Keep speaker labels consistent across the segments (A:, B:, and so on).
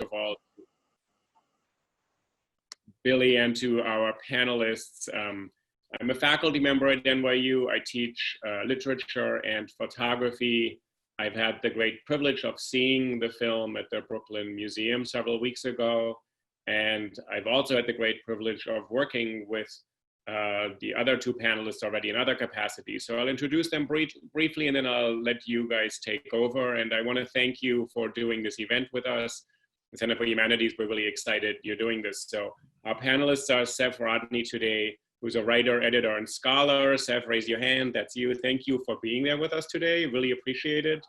A: of all, Billy, and to our panelists. I'm a faculty member at NYU. I teach literature and photography. I've had the great privilege of seeing the film at the Brooklyn Museum several weeks ago. And I've also had the great privilege of working with the other two panelists already in other capacities. So I'll introduce them briefly, and then I'll let you guys take over. And I want to thank you for doing this event with us. The Center for Humanities, we're really excited you're doing this. So our panelists are Seph Rodney today, who's a writer, editor, and scholar. Seph, raise your hand. That's you. Thank you for being there with us today. Really appreciate it.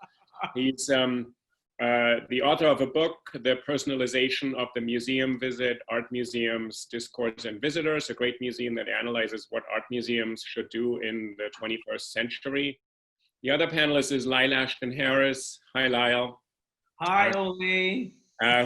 A: He's the author of a book, The Personalization of the Museum Visit, Art Museums, Discourse, and Visitors, a great museum that analyzes what art museums should do in the 21st century. The other panelist is Lyle Ashton Harris. Hi, Lyle.
B: Hi, Oli.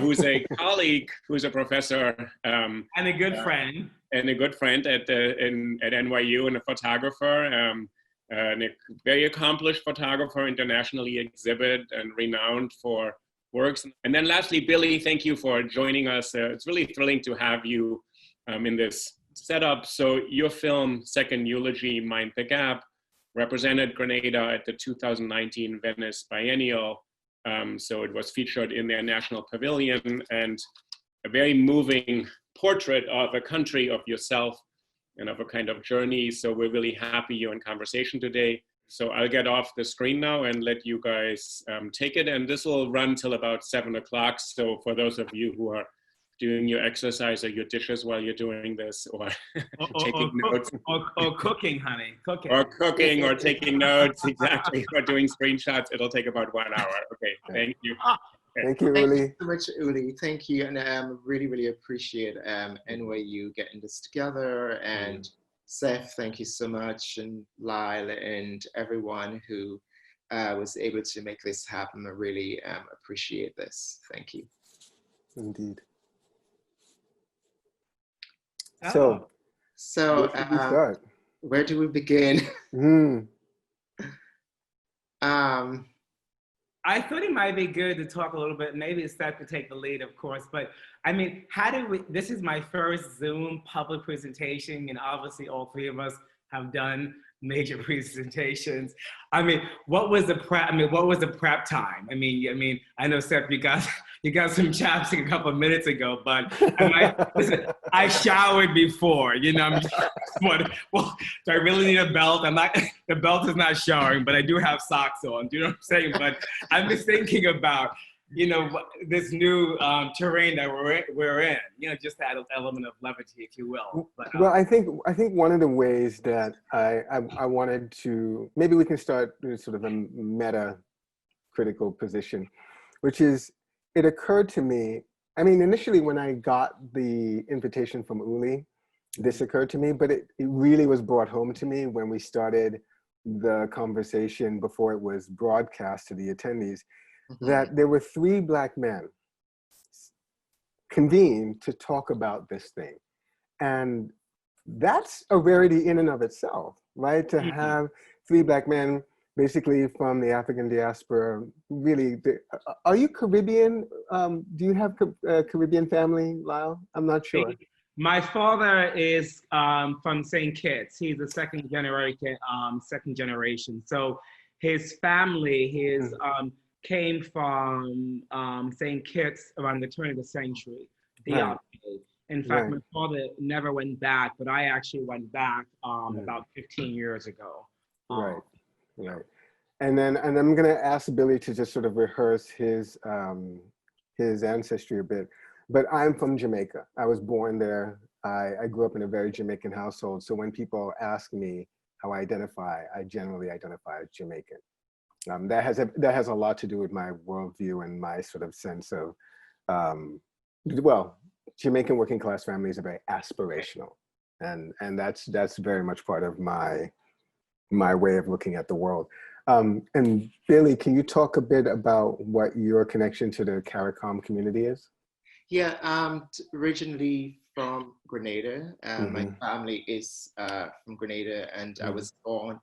A: Who's a colleague, who's a professor.
B: And a good friend.
A: And a good friend at NYU, and a photographer. And a very accomplished photographer, internationally exhibited and renowned for works. And then lastly, Billy, thank you for joining us. It's really thrilling to have you in this setup. So your film, Second Eulogy, Mind the Gap, represented Grenada at the 2019 Venice Biennial. So it was featured in their National Pavilion, and a very moving portrait of a country, of yourself, and of a kind of journey. So we're really happy you're in conversation today. So I'll get off the screen now and let you guys take it. And this will run till about 7 o'clock. So for those of you who are doing your exercise or your dishes while you're doing this, or taking notes.
B: Or cooking, honey, cooking.
A: Or cooking, or taking notes, exactly, or doing screenshots, it'll take about 1 hour. Okay, thank you.
C: Thank you, Uli.
D: Thank you so much, Uli. Thank you, and really appreciate NYU getting this together. And Seph, thank you so much, and Lyle, and everyone who was able to make this happen. I really appreciate this. Thank you.
C: Indeed.
B: Oh.
C: So where should we start?
D: Where do we begin?
B: I thought it might be good to talk a little bit, maybe Seph could take the lead, of course, but I mean, this is my first Zoom public presentation, and obviously all three of us have done major presentations. I mean, what was the prep time? I mean, I know Seph, you got some chapstick a couple of minutes ago, but listen, I showered before, you know. Well, do I really need a belt? The belt is not showering, but I do have socks on. Do you know what I'm saying? But I'm just thinking about, you know, this new terrain that we're in. You know, just that element of levity, if you will. But,
C: well, I think one of the ways that I wanted to, maybe we can start with sort of a meta critical position, which is, it occurred to me, I mean, initially when I got the invitation from Uli, this occurred to me, but it really was brought home to me when we started the conversation before it was broadcast to the attendees, that there were 3 Black men convened to talk about this thing. And that's a rarity in and of itself, right? To have 3 Black men basically from the African diaspora, really. Are you Caribbean? Do you have a Caribbean family, Lyle? I'm not sure.
B: My father is from St. Kitts. He's the second generation. So his family, came from St. Kitts around the turn of the century. In fact, my father never went back, but I actually went back about 15 years ago.
C: Right. And then I'm going to ask Billy to just sort of rehearse his ancestry a bit. But I'm from Jamaica. I was born there. I grew up in a very Jamaican household. So when people ask me how I identify, I generally identify as Jamaican. That has a lot to do with my worldview and my sort of sense of, well, Jamaican working class families are very aspirational, and that's very much part of my way of looking at the world. And Billy, can you talk a bit about what your connection to the CARICOM community is?
D: Yeah, originally from Grenada. My family is from Grenada, and I was born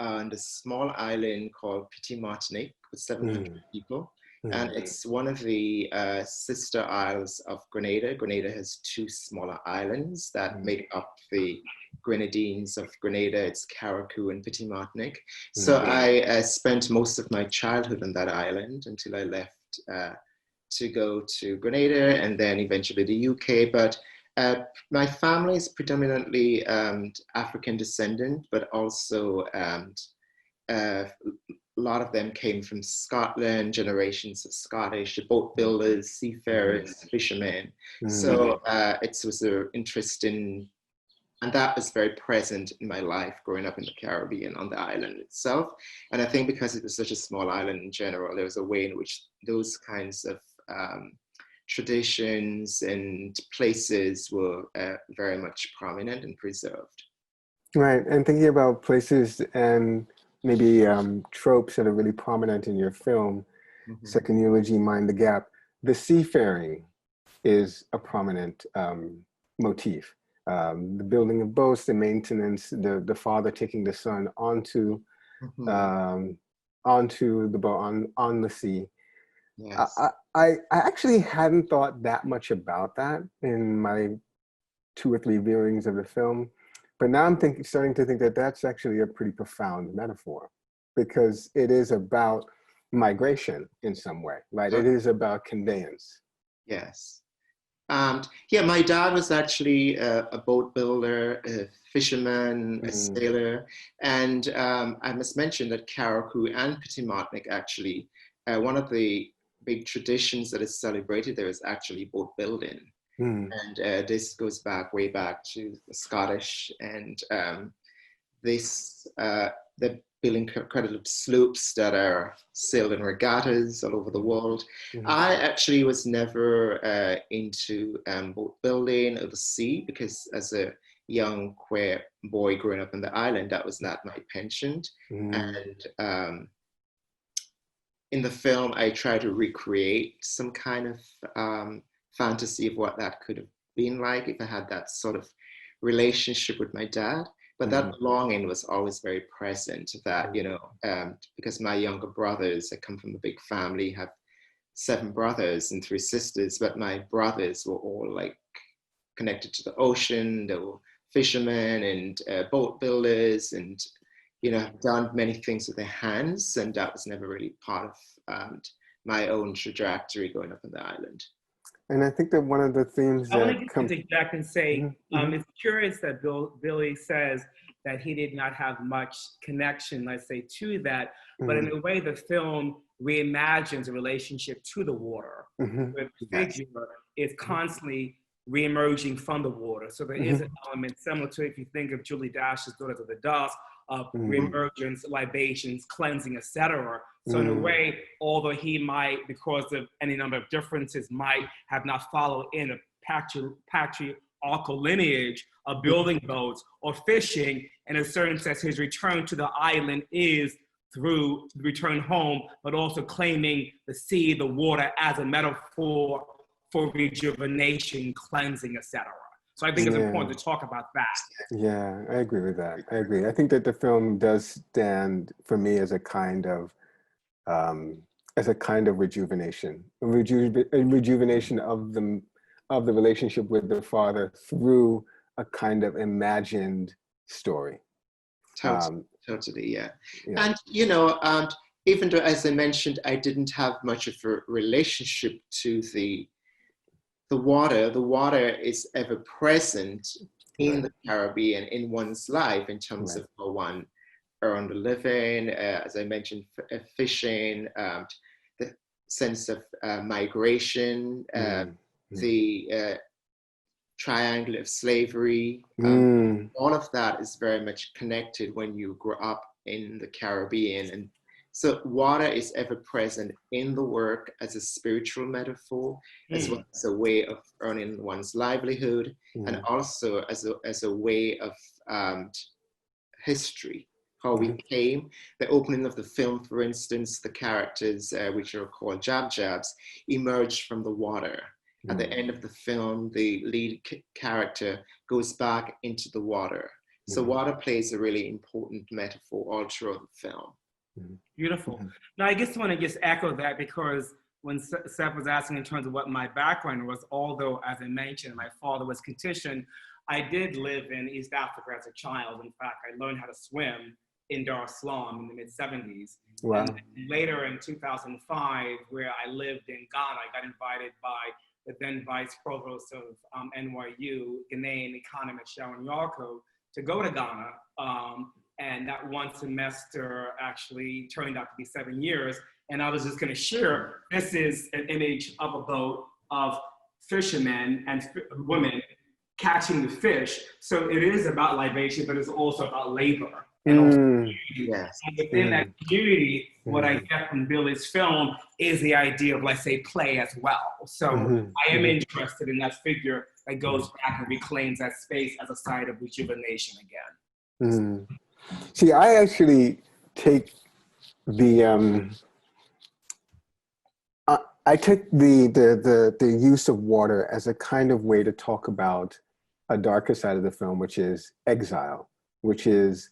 D: on the small island called Petit Martinique with 700 people. And it's one of the sister isles of Grenada. Grenada has two smaller islands that make up the Grenadines of Grenada. It's Carriacou and Petit Martinique. So I spent most of my childhood on that island until I left to go to Grenada and then eventually the UK. But my family is predominantly African descendant, but also a lot of them came from Scotland, generations of Scottish, boat builders, seafarers, fishermen. So it was an interesting, and that was very present in my life growing up in the Caribbean on the island itself. And I think because it was such a small island in general, there was a way in which those kinds of traditions and places were very much prominent and preserved.
C: Right, and thinking about places and maybe tropes that are really prominent in your film, Second Eulogy, Mind the Gap, the seafaring is a prominent motif. The building of boats, the maintenance, the father taking the son onto the boat, on the sea. Yes. I actually hadn't thought that much about that in my 2 or 3 viewings of the film. But now I'm starting to think that that's actually a pretty profound metaphor, because it is about migration in some way, right? It is about conveyance.
D: Yes. Yeah, my dad was actually a boat builder, a fisherman, a sailor. And I must mention that Carriacou and Petit Martinique actually, one of the big traditions that is celebrated there is actually boat building. And this goes way back to the Scottish, and they're building incredible sloops that are sailed in regattas all over the world. I actually was never into boat building or the sea, because as a young queer boy growing up on the island, that was not my penchant. And in the film, I try to recreate some kind of fantasy of what that could have been like if I had that sort of relationship with my dad. But that longing was always very present, that, you know, because my younger brothers, I come from a big family, have 7 brothers and 3 sisters, but my brothers were all like connected to the ocean. They were fishermen and boat builders, and, you know, have done many things with their hands. And that was never really part of my own trajectory going up on the island.
C: And I think that one of the themes
B: I want to interject and say, it's curious that Billy says that he did not have much connection, let's say, to that, but in a way the film reimagines a relationship to the water, where the figure is constantly reemerging from the water. So there is an element similar to, if you think of Julie Dash's Daughters of the Dust, of reemergence, libations, cleansing, etc. So in a way, although he might, because of any number of differences, might have not followed in a patriarchal lineage of building boats or fishing, in a certain sense, his return to the island is through the return home, but also claiming the sea, the water, as a metaphor for rejuvenation, cleansing, etc. So I think it's important to talk about that.
C: Yeah, I agree with that. I agree. I think that the film does stand for me as a kind of rejuvenation, a rejuvenation of the relationship with the father through a kind of imagined story.
D: Totally, yeah. And, you know, even though, as I mentioned, I didn't have much of a relationship to the water is ever present in the Caribbean, in one's life, in terms of how one earned a living, as I mentioned, fishing, the sense of migration, the triangle of slavery. All of that is very much connected when you grow up in the Caribbean. And so water is ever present in the work as a spiritual metaphor, as well as a way of earning one's livelihood, and also as a way of history, how we came. The opening of the film, for instance, the characters, which are called Jab-Jabs, emerged from the water. At the end of the film, the lead character goes back into the water. So water plays a really important metaphor all throughout the film.
B: Beautiful. Now, I just want to echo that, because when Seph was asking in terms of what my background was, although, as I mentioned, my father was conditioned, I did live in East Africa as a child. In fact, I learned how to swim in Dar es Salaam in the mid-70s.
C: Wow.
B: And later in 2005, where I lived in Ghana, I got invited by the then Vice Provost of NYU, Ghanaian economist Sharon Yarko, to go to Ghana. And that one semester actually turned out to be 7 years. And I was just gonna share, this is an image of a boat of fishermen and women catching the fish. So it is about libation, but it's also about labor. And
D: Yes.
B: within that community, what I get from Billy's film is the idea of, let's say, play as well. So I am interested in that figure that goes back and reclaims that space as a site of rejuvenation again.
C: See, I actually take the I take the use of water as a kind of way to talk about a darker side of the film, which is exile, which is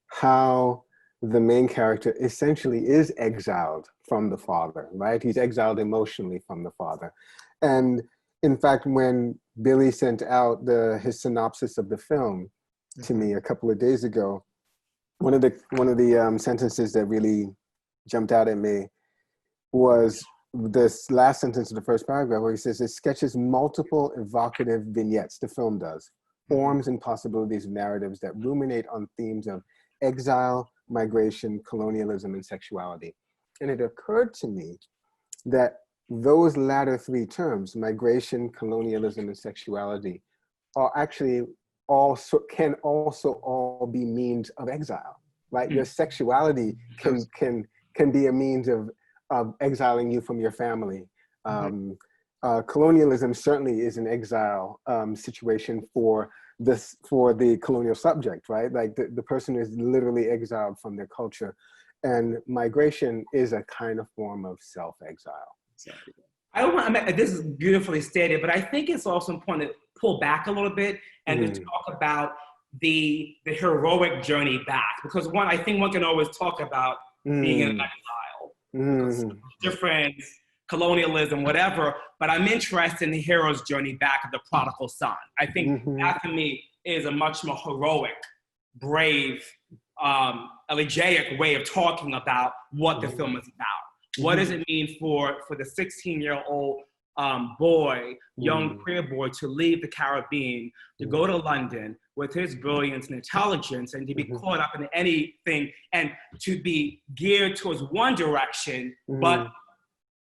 C: how the main character essentially is exiled from the father, right? He's exiled emotionally from the father. And in fact, when Billy sent out his synopsis of the film to me a couple of days ago, one of the sentences that really jumped out at me was this last sentence of the first paragraph, where he says, it sketches multiple evocative vignettes, the film does, forms and possibilities of narratives that ruminate on themes of exile, migration, colonialism, and sexuality. And it occurred to me that those latter three terms, migration, colonialism, and sexuality, are actually can also all be means of exile, right? Your sexuality can be a means of exiling you from your family. Colonialism certainly is an exile situation for the colonial subject, right? Like the person is literally exiled from their culture, and migration is a kind of form of self-exile.
B: This is beautifully stated, but I think it's also important to pull back a little bit and to talk about the heroic journey back, because I think one can always talk about being in exile, difference, colonialism, whatever, but I'm interested in the hero's journey back of the prodigal son. I think that to me is a much more heroic, brave, elegiac way of talking about what the film is about. What does it mean for the 16-year-old young queer boy, to leave the Caribbean, to go to London with his brilliance and intelligence, and to be caught up in anything, and to be geared towards one direction, but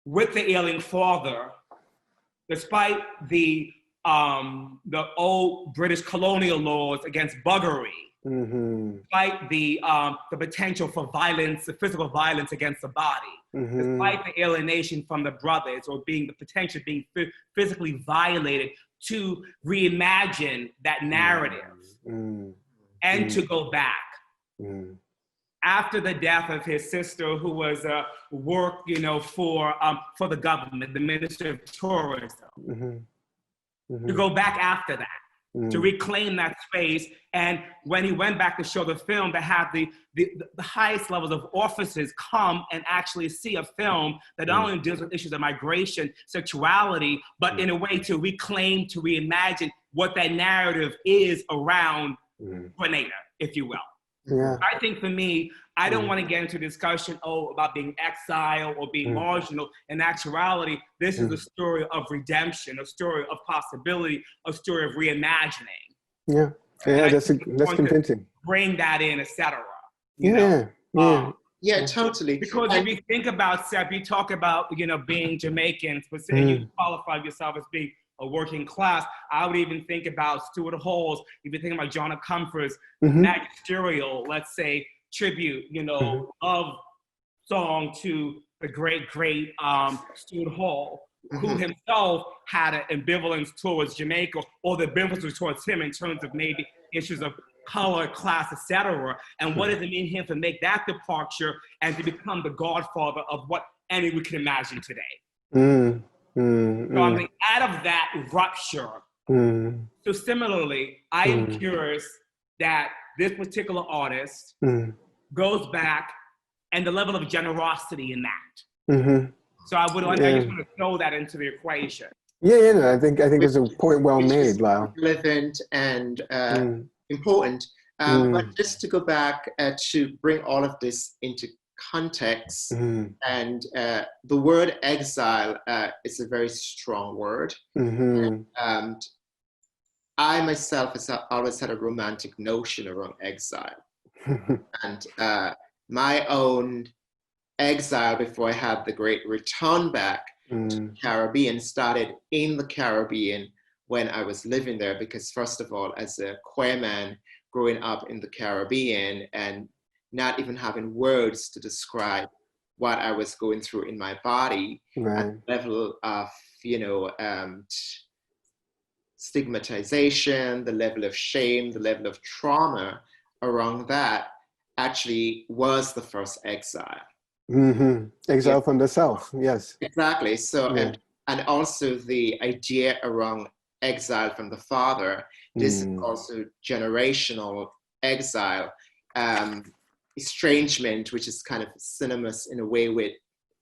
B: with the ailing father, despite the old British colonial laws against buggery, despite the potential for violence, the physical violence against the body, despite the alienation from the brothers, or being the potential of being physically violated, to reimagine that narrative and to go back. After the death of his sister, who was for the government, the Minister of Tourism, to go back after that, to reclaim that space. And when he went back to show the film, to have the highest levels of officers come and actually see a film that not only deals with issues of migration, sexuality, but in a way to reclaim, to reimagine what that narrative is around Grenada, if you will. I think for me, I don't want to get into a discussion about being exiled or being marginal. In actuality, this is a story of redemption, a story of possibility, a story of reimagining.
C: That's convincing.
B: Bring that in, etc.
D: Totally.
B: Because if you think about Seph, you talk about being Jamaican, and you qualify yourself as being a working class. I would even think about Stuart Hall's, if you think about John Comfort's magisterial, let's say, tribute, of song to the great Stuart Hall, who himself had an ambivalence towards Jamaica, or the ambivalence was towards him in terms of maybe issues of color, class, etc. And what does it mean him to make that departure and to become the godfather of what anyone can imagine today? So on the out of that rupture. So similarly, I am curious that this particular artist goes back, and the level of generosity in that. So I just want to throw that into the equation.
C: Yeah, no, I think there's a point well made, Lyle.
D: Relevant and important. But just to go back to bring all of this into context, and the word exile is a very strong word. And I myself has always had a romantic notion around exile. And my own exile before I had the great return back to the Caribbean started in the Caribbean when I was living there, because first of all, as a queer man growing up in the Caribbean and not even having words to describe what I was going through in my body, and the level of, stigmatization, the level of shame, the level of trauma around that actually was the first exile.
C: Exile from the self, yes.
D: Exactly. So, and also the idea around exile from the father, this is also generational exile, estrangement, which is kind of synonymous in a way with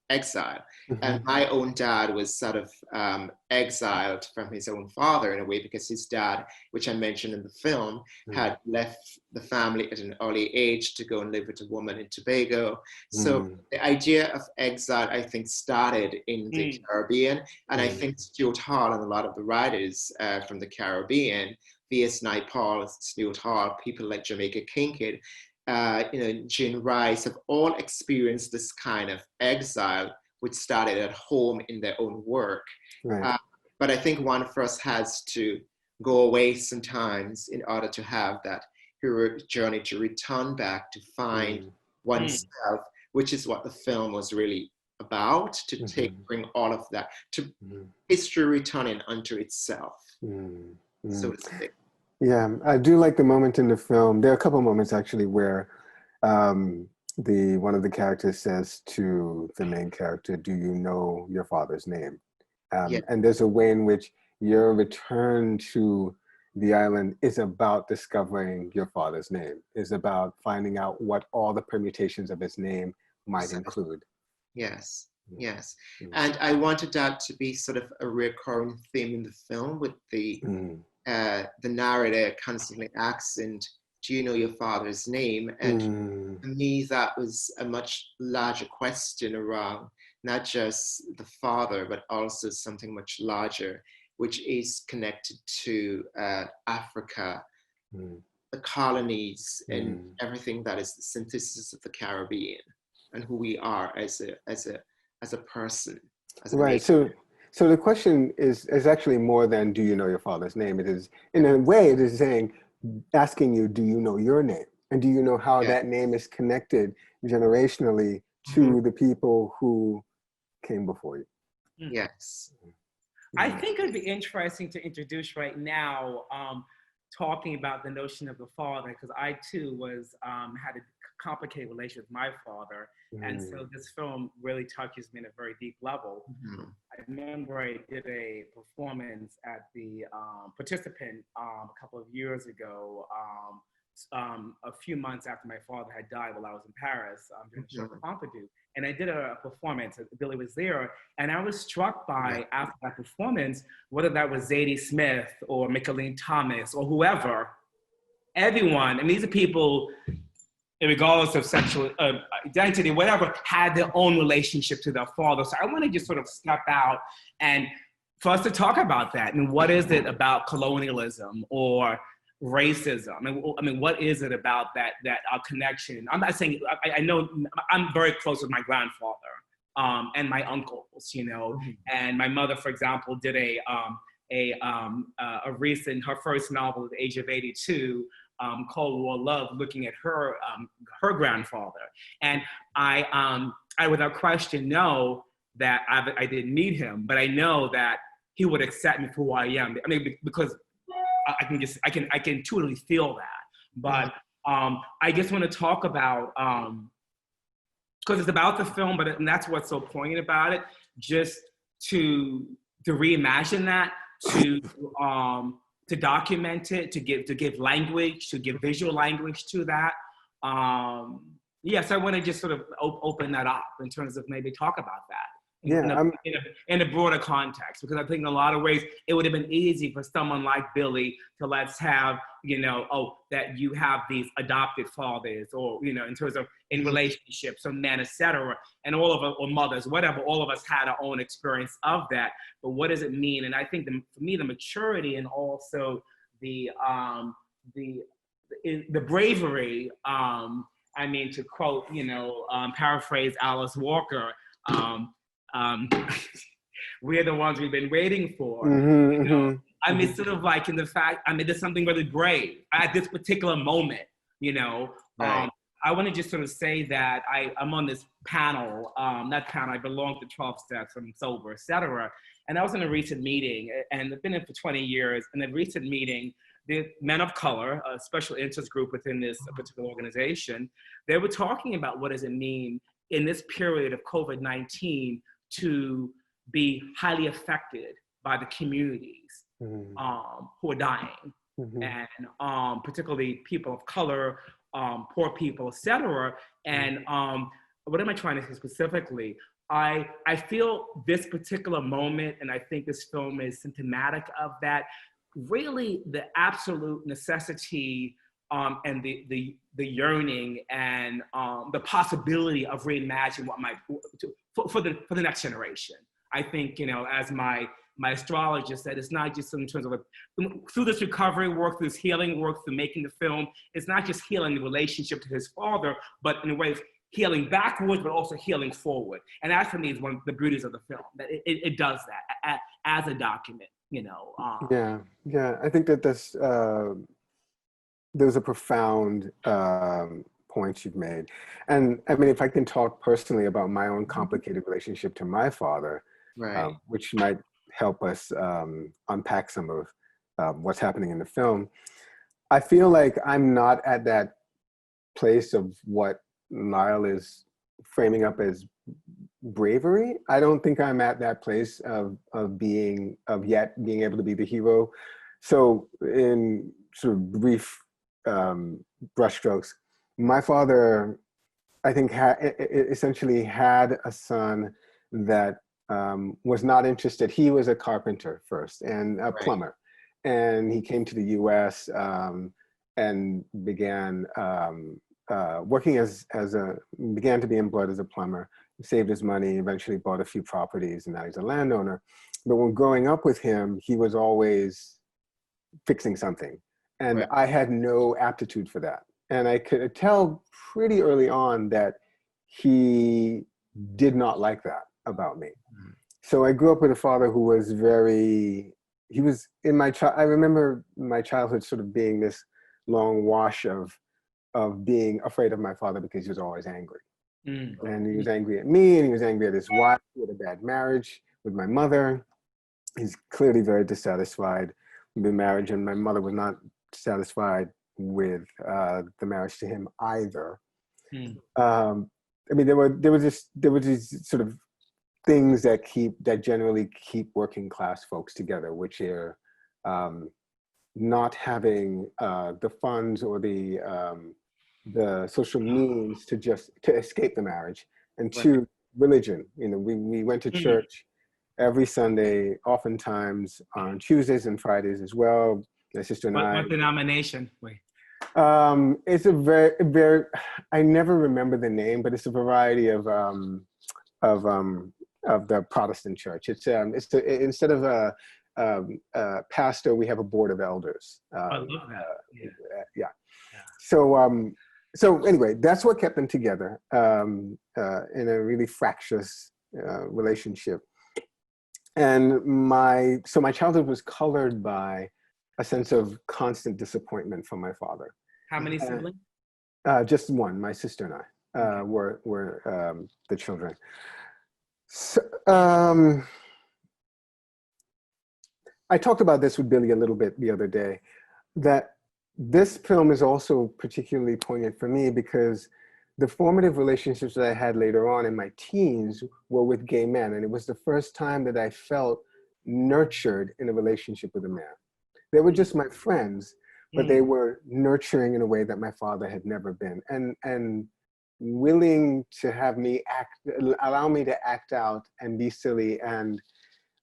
D: exile. And my own dad was sort of exiled from his own father in a way, because his dad, which I mentioned in the film, had left the family at an early age to go and live with a woman in Tobago. So the idea of exile, I think, started in the Caribbean. And I think Stuart Hall and a lot of the writers from the Caribbean, V.S. Naipaul, Stuart Hall, people like Jamaica Kincaid, Jean Rice, have all experienced this kind of exile, which started at home in their own work. But I think one of us has to go away sometimes in order to have that heroic journey to return back, to find oneself, which is what the film was really about, to bring all of that to history returning unto itself, so to speak.
C: Yeah, I do like the moment in the film. There are a couple of moments actually where one of the characters says to the main character, "Do you know your father's name?" And there's a way in which your return to the island is about discovering your father's name, is about finding out what all the permutations of his name might include.
D: Yes. And I wanted that to be sort of a recurring theme in the film, with the narrator constantly asking, "Do you know your father's name?" And for me, that was a much larger question around not just the father, but also something much larger, which is connected to Africa, the colonies, and everything that is the synthesis of the Caribbean, and who we are as a person.
C: Right. So the question is actually more than, do you know your father's name? It is, in a way, it is asking you, do you know your name? And do you know how that name is connected generationally to the people who came before you?
D: Yes.
B: I think it'd be interesting to introduce right now, talking about the notion of the father, because I too had a complicated relationship with my father. And so this film really touches me on a very deep level. I remember I did a performance at the Participant a couple of years ago, a few months after my father had died while I was in Paris, doing a show for Pompidou. And I did a performance, Billy was there, and I was struck by, after that performance, whether that was Zadie Smith or Micheline Thomas or whoever, everyone, and these are people, regardless of sexual identity, whatever, had their own relationship to their father. So I want to just sort of step out and for us to talk about that. And what is it about colonialism or racism? I mean, what is it about that connection? I'm not saying, I know I'm very close with my grandfather and my uncles, and my mother, for example, did a recent, her first novel at the age of 82, called War Love, looking at her grandfather. And I without question know that I didn't meet him, but I know that he would accept me for who I am. I mean, because I can intuitively feel that. But I just want to talk about, because it's about the film, and that's what's so poignant about it, just to reimagine that, to document it, to give language, to give visual language to that. Yes, I want to just sort of open that up in terms of maybe talk about that.
C: Yeah,
B: in a broader context, because I think in a lot of ways it would have been easy for someone like Billy to let's have, that you have these adopted fathers, or, in terms of in relationships or men, etc. And all of us, or mothers, whatever, all of us had our own experience of that. But what does it mean? And I think for me, the maturity and also the bravery, to quote, paraphrase Alice Walker, we're the ones we've been waiting for. Sort of like in the fact, there's something really brave at this particular moment,
D: Right.
B: I want to just sort of say that I'm on this panel, I belong to 12 Steps, I'm sober, etc. And I was in a recent meeting, and I've been in for 20 years, and a recent meeting, the men of color, a special interest group within this particular organization, they were talking about what does it mean in this period of COVID-19 to be highly affected by the communities who are dying, and particularly people of color, poor people, etc. And what am I trying to say specifically? I feel this particular moment, and I think this film is symptomatic of that, really the absolute necessity and the yearning and the possibility of reimagining what might for the next generation. I think, as my astrologist said, it's not just in terms of through this recovery work, through this healing work, through making the film, it's not just healing the relationship to his father, but in a way of healing backwards, but also healing forward. And that for me is one of the beauties of the film, that it does that as a document,
C: Yeah, I think that there's a profound point you've made. And if I can talk personally about my own complicated relationship to my father,
D: Right.
C: which might help us unpack some of what's happening in the film. I feel like I'm not at that place of what Lyle is framing up as bravery. I don't think I'm at that place of yet being able to be the hero. So in sort of brief brushstrokes, my father, I think, essentially had a son that was not interested. He was a carpenter first and a plumber, and he came to the U.S. And began working began to be employed as a plumber. He saved his money, eventually bought a few properties, and now he's a landowner. But when growing up with him, he was always fixing something, and I had no aptitude for that. And I could tell pretty early on that he did not like that about me. So I grew up with a father who was I remember my childhood sort of being this long wash of being afraid of my father because he was always angry. And he was angry at me, and he was angry at his wife. He had a bad marriage with my mother. He's clearly very dissatisfied with the marriage, and my mother was not satisfied with the marriage to him either. There were these sort of things that generally keep working class folks together, which are not having the funds or the social means to escape the marriage, and two, religion. We went to church every Sunday, oftentimes on Tuesdays and Fridays as well. My sister and I.
B: What denomination? Wait.
C: It's a very, I never remember the name, but it's a variety of the Protestant church. Instead of a pastor, we have a board of elders.
B: I love that.
C: Yeah. So anyway, that's what kept them together in a really fractious relationship. And my childhood was colored by a sense of constant disappointment from my father.
B: How many siblings?
C: Just one. My sister and I were the children. So, I talked about this with Billy a little bit the other day, that this film is also particularly poignant for me because the formative relationships that I had later on in my teens were with gay men. And it was the first time that I felt nurtured in a relationship with a man. They were just my friends, but they were nurturing in a way that my father had never been. And willing to have me allow me to act out and be silly and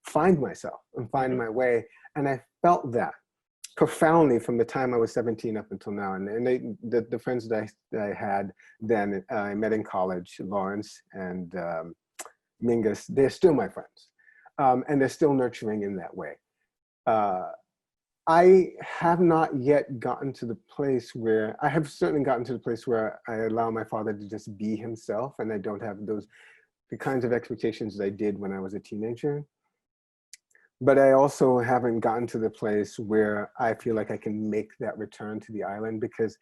C: find myself and find my way. And I felt that profoundly from the time I was 17 up until now. And the friends that I had then, I met in college, Lawrence and Mingus, they're still my friends. And they're still nurturing in that way. I have not yet gotten to the place where, I have certainly gotten to the place where I allow my father to just be himself, and I don't have the kinds of expectations that I did when I was a teenager. But I also haven't gotten to the place where I feel like I can make that return to the island, because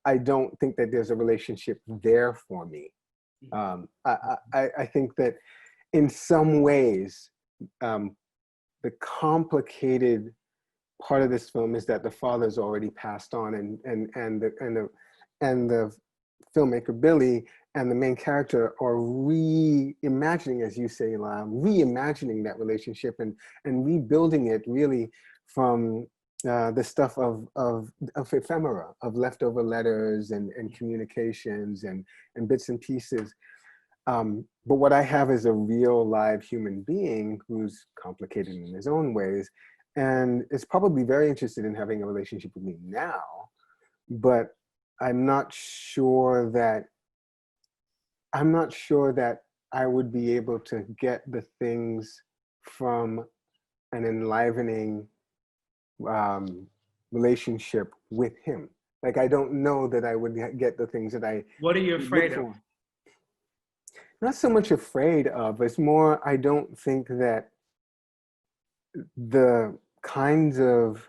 C: I don't think that there's a relationship there for me. I think that in some ways, the complicated part of this film is that the father's already passed on, and the filmmaker Billy and the main character are reimagining, as you say, Lyle, reimagining that relationship and rebuilding it really from the stuff of ephemera, of leftover letters and communications and bits and pieces. But what I have is a real live human being who's complicated in his own ways, and is probably very interested in having a relationship with me now, but I'm not sure that I would be able to get the things from an enlivening relationship with him. Like, I don't know that I would get the things that I.
B: What are you afraid of?
C: Not so much afraid of, it's more, I don't think that the kinds of,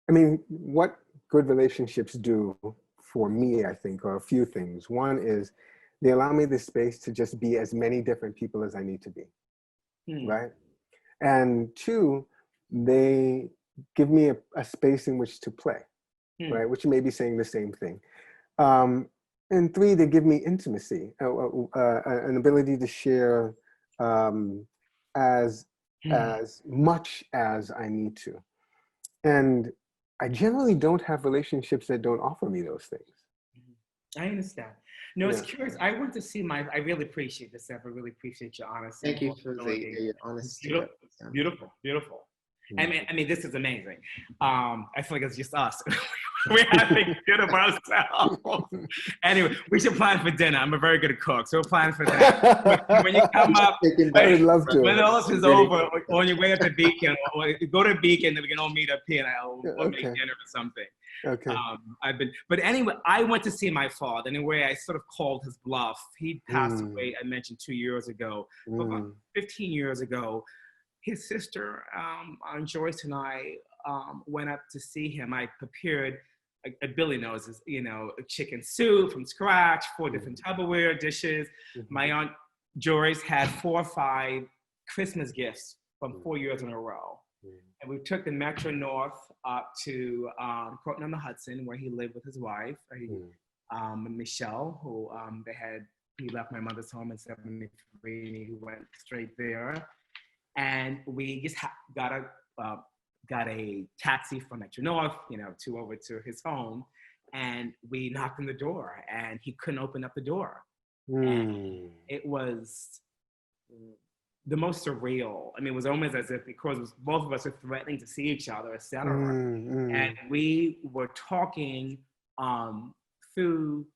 C: I mean, what good relationships do for me, I think, are a few things. One is they allow me the space to just be as many different people as I need to be, right? And two, they give me a space in which to play, right? Which may be saying the same thing. And three, they give me intimacy, an ability to share as much as I need to. And I generally don't have relationships that don't offer me those things.
B: I understand. No, it's curious. I want to see I really appreciate this, Seph. I really appreciate your honesty.
D: Thank you for the honesty.
B: Beautiful, beautiful. I mean, this is amazing. I feel like it's just us. We're having dinner by ourselves. Anyway, we should plan for dinner. I'm a very good cook, so we'll plan for that. When you come up,
C: I would love to.
B: when all this is over, on your way up to Beacon, or go to Beacon, then we can all meet up here, and I'll make dinner or something.
C: Okay.
B: But anyway, I went to see my father. In a way, I sort of called his bluff. He passed away, I mentioned 2 years ago. But about 15 years ago, his sister, Joyce, and I went up to see him. I prepared, Billy knows, a chicken soup from scratch, 4 different Tupperware dishes. My Aunt Joyce had 4 or 5 Christmas gifts from 4 years in a row. And we took the Metro North up to Croton-on-the-Hudson, where he lived with his wife, Michelle, who he left my mother's home in 1973, and he went straight there. And we just got a taxi from Metro North, over to his home, and we knocked on the door, and he couldn't open up the door. And it was the most surreal. I mean, it was almost as if, because both of us were threatening to see each other, etc. And we were talking through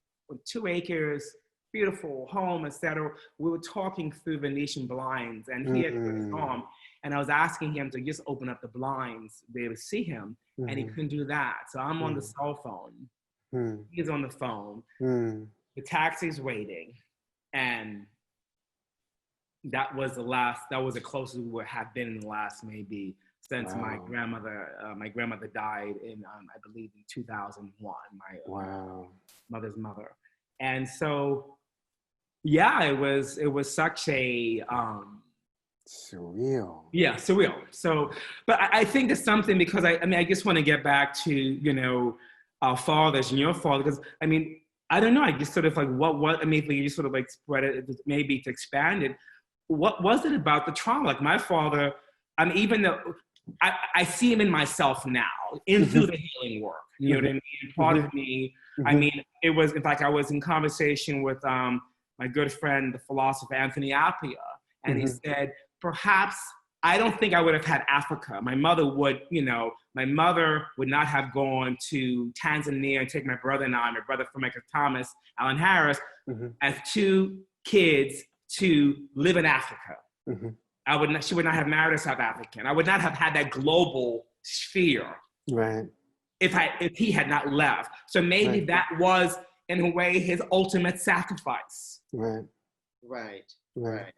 B: 2 acres, beautiful home, etc. We were talking through Venetian blinds, and he had put his arm, and I was asking him to just open up the blinds to be able to see him, and he couldn't do that. So I'm on the cell phone. He's on the phone. The taxi's waiting, and that was the closest we have been in the last, maybe, since my grandmother died in, I believe, in 2001, my mother's mother. And so, yeah, it was such a
C: surreal.
B: Yeah, surreal. So, but I think there's something, because I just want to get back to our fathers and your father, because I don't know, I just sort of like what if you sort of like spread it, maybe to expand it. What was it about the trauma? Like my father, even though I see him in myself now, through the healing work. You know what I mean? Part of me, I mean, it was, in fact, I was in conversation with my good friend, the philosopher Anthony Appiah, and he said, perhaps, I don't think I would have had Africa. My mother would, my mother would not have gone to Tanzania and take my brother and I, my brother filmmaker Thomas Allen Harris, as two kids to live in Africa. She would not have married a South African. I would not have had that global sphere. Right. If he had not left. So maybe that was, in a way, his ultimate sacrifice.
D: Right.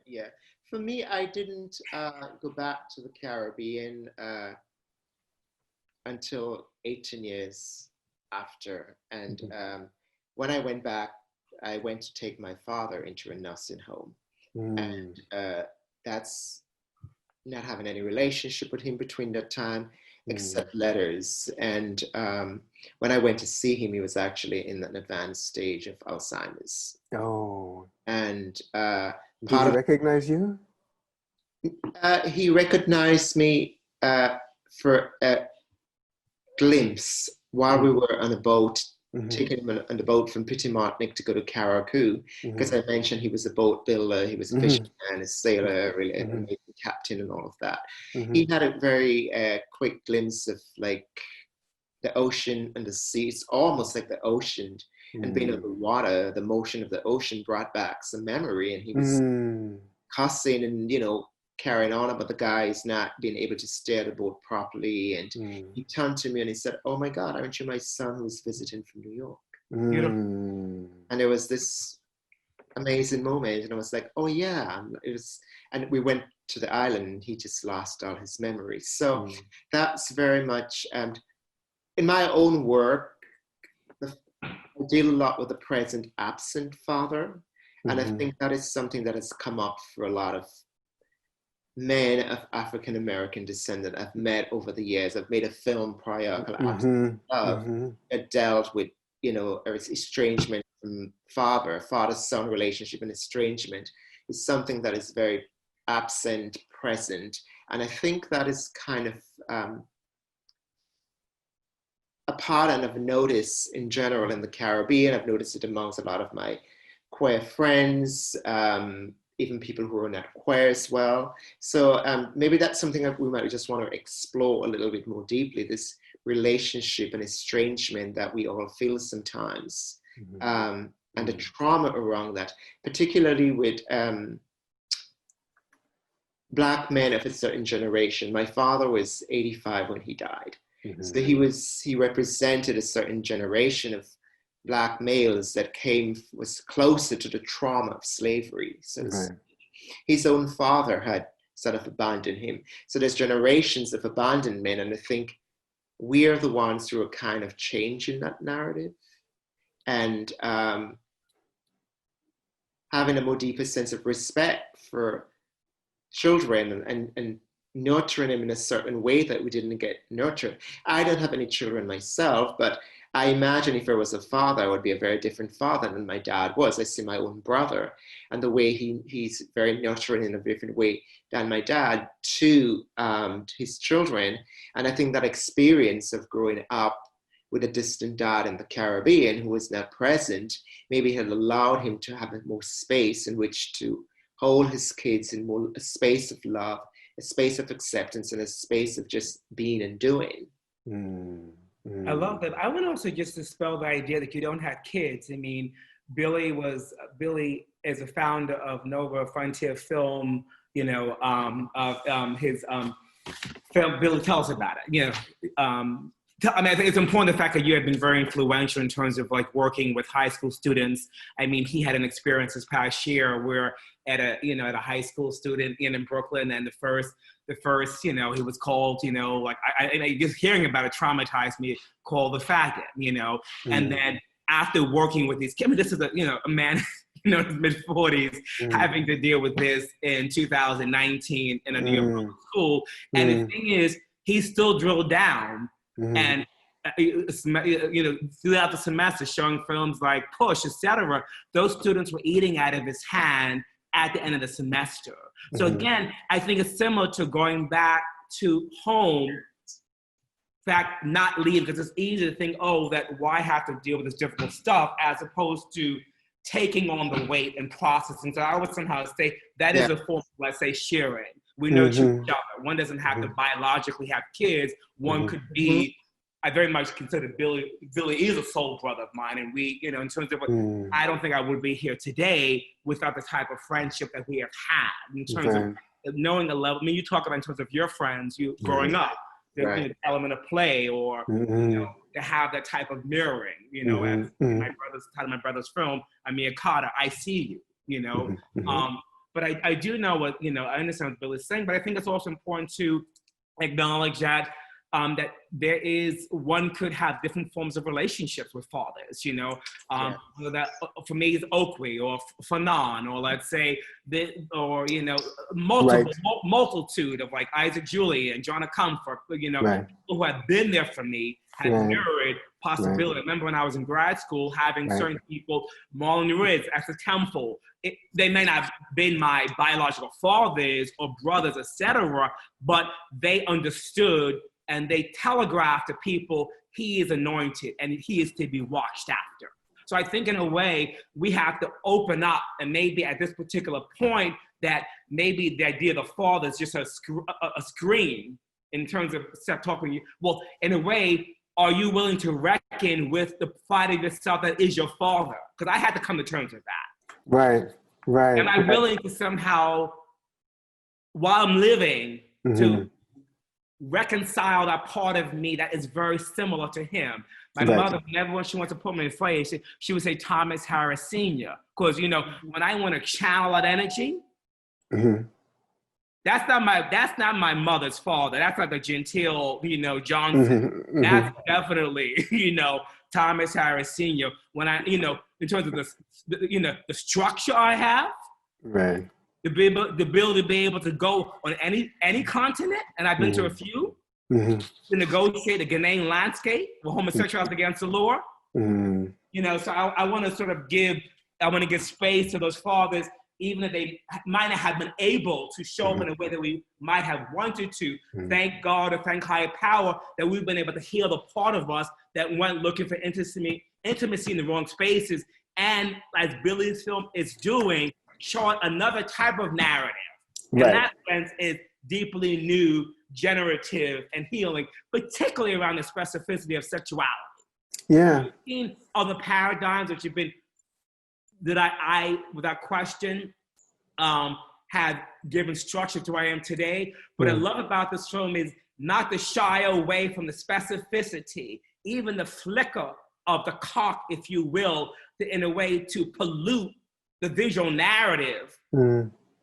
D: Yeah. For me, I didn't go back to the Caribbean until 18 years after. And when I went back, I went to take my father into a nursing home. And that's not having any relationship with him between that time, except letters. And when I went to see him, he was actually in an advanced stage of Alzheimer's. Oh. And
C: did he recognize you?
D: He recognized me for a glimpse while we were on a boat, taking him on the boat from Petit Martinique to go to Caracou, because I mentioned he was a boat builder, he was a fisherman, a sailor, really, a Navy captain and all of that. He had a very quick glimpse of like the ocean and the sea. It's almost like the ocean, and being on the water, the motion of the ocean brought back some memory, and he was cussing and, carrying on about the guys not being able to steer the boat properly. And he turned to me and he said, "Oh my God, aren't you my son who was visiting from New York?" And there was this amazing moment, and I was like, "Oh yeah." And we went to the island, and he just lost all his memories. So that's very much, in my own work, I deal a lot with the present absent father. And I think that is something that has come up for a lot of men of African-American descent that I've met over the years. I've made a film prior called Absent Love that dealt with, estrangement from father-son relationship, and estrangement is something that is very absent, present. And I think that is kind of a pattern I've noticed in general in the Caribbean. I've noticed it amongst a lot of my queer friends, even people who are not queer as well. So maybe that's something that we might just want to explore a little bit more deeply, this relationship and estrangement that we all feel sometimes, and the trauma around that, particularly with Black men of a certain generation. My father was 85 when he died. So he represented a certain generation of Black males that was closer to the trauma of slavery. So his own father had sort of abandoned him. So there's generations of abandoned men, and I think we're the ones who are kind of changing that narrative and having a more deeper sense of respect for children and nurturing them in a certain way that we didn't get nurtured. I don't have any children myself, but I imagine if I was a father, I would be a very different father than my dad was. I see my own brother, and the way he's very nurturing in a different way than my dad to his children. And I think that experience of growing up with a distant dad in the Caribbean who was not present, maybe had allowed him to have more space in which to hold his kids in more a space of love, a space of acceptance, and a space of just being and doing.
B: I love that. I would also just dispel the idea that you don't have kids. I mean, Billy is a founder of Nova Frontier Film, his film, Billy, tell us about it. I mean, it's important the fact that you have been very influential in terms of like working with high school students. I mean, he had an experience this past year where at a high school student in Brooklyn, and the first, he was called, I just hearing about it traumatized me, called the faggot, and then after working with these kids, I mean, this is a man, in his mid-40s, having to deal with this in 2019 in a New York public school. And the thing is, he still drilled down and throughout the semester, showing films like Push, etc. Those students were eating out of his hand at the end of the semester. So again, I think it's similar to going back to home, in fact, not leave, because it's easy to think, oh, that why have to deal with this difficult stuff, as opposed to taking on the weight and processing. So I would somehow say that is a form of, let's say, sharing. We nurture each other. One doesn't have to biologically have kids. One could be, I very much consider Billy is a soul brother of mine. And we, in terms of, I don't think I would be here today without the type of friendship that we have had, in terms of knowing the level. I mean, you talk about in terms of your friends, you growing up, the element of play, or to have that type of mirroring, as my brother's film, Amir Carter, I see you, but I do know what, I understand what Billy's saying, but I think it's also important to acknowledge that that one could have different forms of relationships with fathers, that for me is Oakley or Fanon, or let's say, multitude of like Isaac Julie and John Comfort, people who have been there for me, had mirrored possibility. I remember when I was in grad school having certain people, Marlon Ritz, Esther Temple, they may not have been my biological fathers or brothers, etc., but they understood and they telegraphed to people, he is anointed and he is to be watched after. So I think in a way, we have to open up, and maybe at this particular point, that maybe the idea of the father is just a screen in terms of Seph talking to you. Well, in a way, are you willing to reckon with the fight of yourself that is your father? Because I had to come to terms with that.
C: Right.
B: Am I willing to somehow, while I'm living, to reconcile that part of me that is very similar to him? My mother, whenever when she wants to put me in place, she would say Thomas Harris Sr. Because, when I want to channel that energy, that's not my mother's father. That's like a genteel, Johnson. That's definitely, Thomas Harris Sr. When I, in terms of the structure I have, to be able to go on any continent, and I've been to a few, to negotiate the Ghanaian landscape with homosexuality against the law. So I want to sort of give space to those fathers, even if they might not have been able to show up in a way that we might have wanted to. Thank God, or thank higher power, that we've been able to heal the part of us that went looking for intimacy in the wrong spaces. And as Billy's film is doing, showing another type of narrative. And that sense is deeply new, generative, and healing, particularly around the specificity of sexuality. We've seen other paradigms which have been, that I without question, have given structure to where I am today. What I love about this film is not to shy away from the specificity, even the flicker of the cock, if you will, in a way to pollute the visual narrative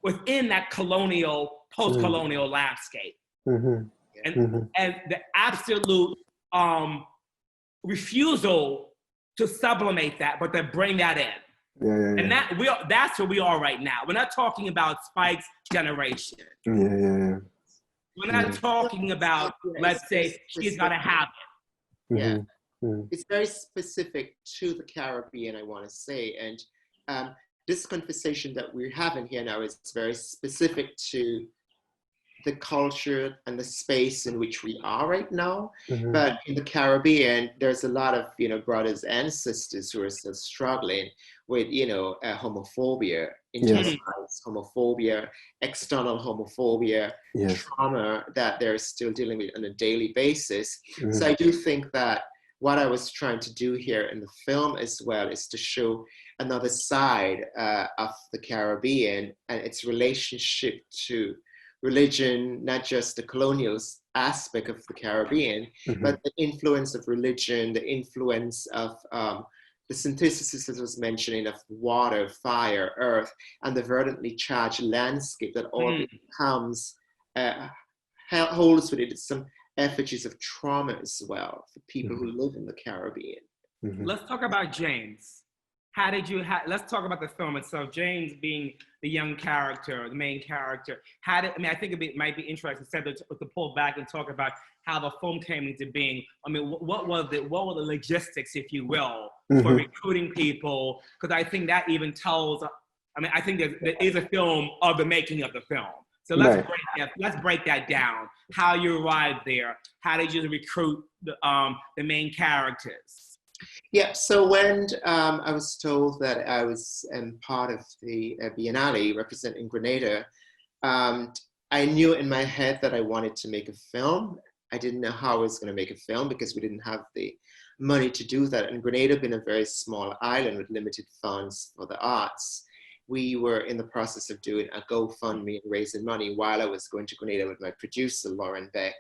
B: within that colonial, post-colonial landscape. And the absolute refusal to sublimate that, but to bring that in. And that's where we are right now. We're not talking about Spike's generation. We're not talking about, let's say, she's got to have it.
D: It's very specific to the Caribbean, I want to say. And this conversation that we're having here now is very specific to the culture and the space in which we are right now. But in the Caribbean, there's a lot of, brothers and sisters who are still struggling with, homophobia, internalized homophobia, external homophobia, trauma that they're still dealing with on a daily basis. So I do think that what I was trying to do here in the film as well is to show another side of the Caribbean and its relationship to religion, not just the colonial aspect of the Caribbean, but the influence of religion, the influence of the synthesis that was mentioning of water, fire, earth, and the verdantly charged landscape that all becomes, holds with it some effigies of trauma as well for people who live in the Caribbean.
B: Let's talk about James. How did you, let's talk about the film itself. James being the young character, the main character. I think it might be interesting to pull back and talk about how the film came into being. I mean, what were the logistics, if you will, for recruiting people? Because I think that even tells, I think there is a film of the making of the film. So let's break that down. How you arrived there? How did you recruit the main characters?
D: Yeah, so when I was told that I was part of the Biennale representing Grenada, I knew in my head that I wanted to make a film. I didn't know how I was going to make a film because we didn't have the money to do that. And Grenada being a very small island with limited funds for the arts, we were in the process of doing a GoFundMe and raising money while I was going to Grenada with my producer, Lauren Beck,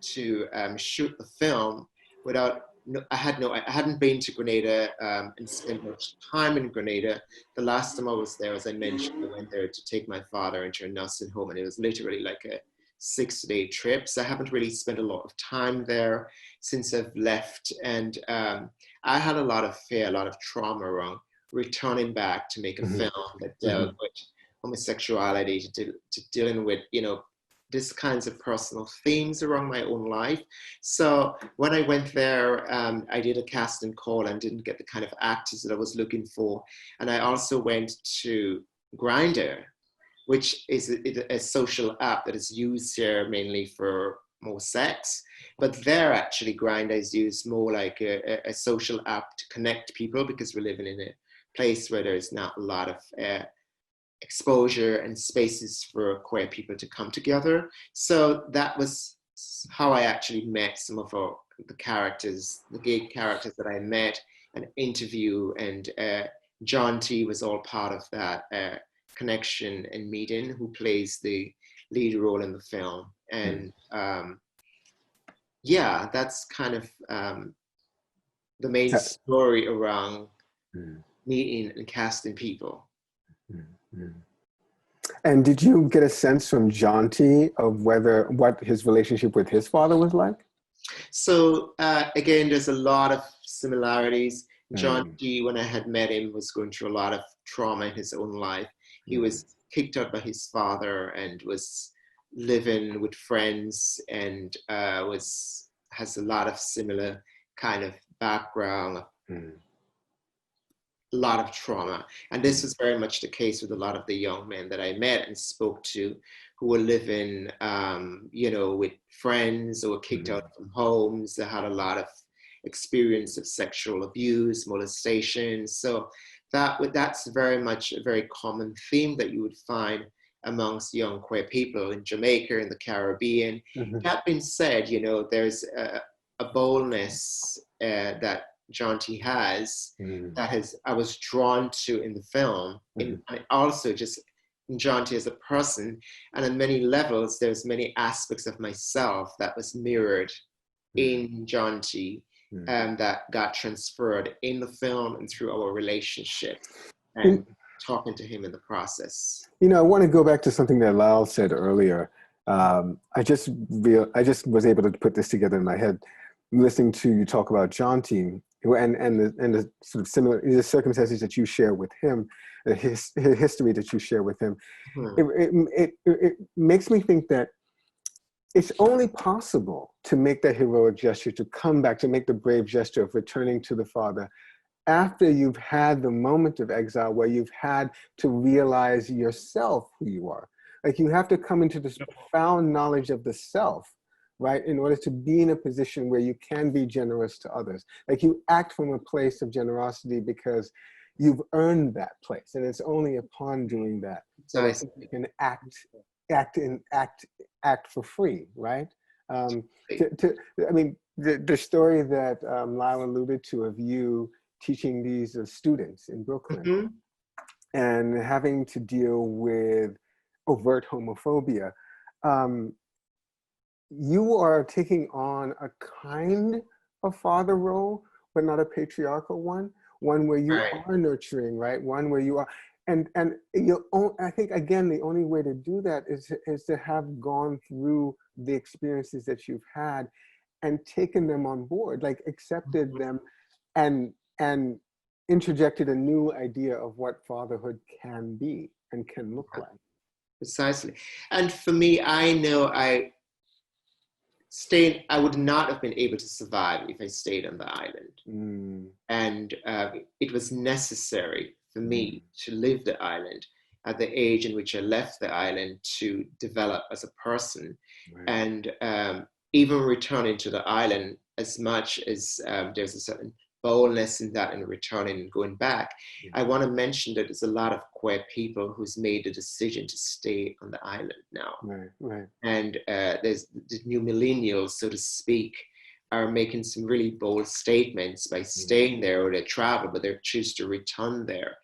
D: to shoot the film without, I hadn't been to Grenada and spent much time in Grenada. The last time I was there, as I mentioned, I went there to take my father into a nursing home, and it was literally like a 6-day trip. So I haven't really spent a lot of time there since I've left. And I had a lot of fear, a lot of trauma around returning back to make a film that dealt with homosexuality, to dealing with, you know, these kinds of personal themes around my own life. So when I went there, I did a casting call and didn't get the kind of actors that I was looking for. And I also went to Grindr, which is a social app that is used here mainly for more sex. But there, actually, Grindr is used more like a social app to connect people, because we're living in a place where there's not a lot of exposure and spaces for queer people to come together. So that was how I actually met some of the characters, the gay characters that I met and interview. And John T was all part of that connection and meeting, who plays the lead role in the film. And yeah, that's kind of the main story around meeting and casting people.
C: And did you get a sense from John T of what his relationship with his father was like?
D: So again, there's a lot of similarities. John T, when I had met him, was going through a lot of trauma in his own life. He was kicked out by his father and was living with friends, and has a lot of similar kind of background, a lot of trauma. And this was very much the case with a lot of the young men that I met and spoke to, who were living, you know, with friends, or were kicked out from homes. They had a lot of experience of sexual abuse, molestation. So that's very much a very common theme that you would find amongst young queer people in Jamaica, in the Caribbean. That being said, you know, there's a boldness that John T has, I was drawn to in the film. And I also just in John T as a person, and on many levels, there's many aspects of myself that was mirrored in John T, that got transferred in the film and through our relationship and talking to him in the process.
C: You know, I want to go back to something that Lyle said earlier. I just was able to put this together in my head, listening to you talk about John T and the sort of similar the circumstances that you share with him, his history that you share with him. It makes me think that it's only possible to make that heroic gesture, to come back, to make the brave gesture of returning to the Father, after you've had the moment of exile where you've had to realize yourself who you are. Like, you have to come into this profound knowledge of the self, right, in order to be in a position where you can be generous to others. Like, you act from a place of generosity because you've earned that place, and it's only upon doing that that you can act for free, right? I mean, the story that Lyle alluded to of you teaching these students in Brooklyn and having to deal with overt homophobia, you are taking on a kind of father role, but not a patriarchal one where you are nurturing, right? One where you are, and I think, again, the only way to do that is to have gone through the experiences that you've had and taken them on board, like accepted them and interjected a new idea of what fatherhood can be and can look like.
D: Precisely. And for me, I know I would not have been able to survive if I stayed on the island. And it was necessary for me to leave the island at the age in which I left the island to develop as a person.
C: Right.
D: And even returning to the island, as much as there's a certain boldness in that and returning and going back, I want to mention that there's a lot of queer people who's made the decision to stay on the island now.
C: Right, right.
D: And there's the new millennials, so to speak, are making some really bold statements by staying there, or they travel, but they choose to return there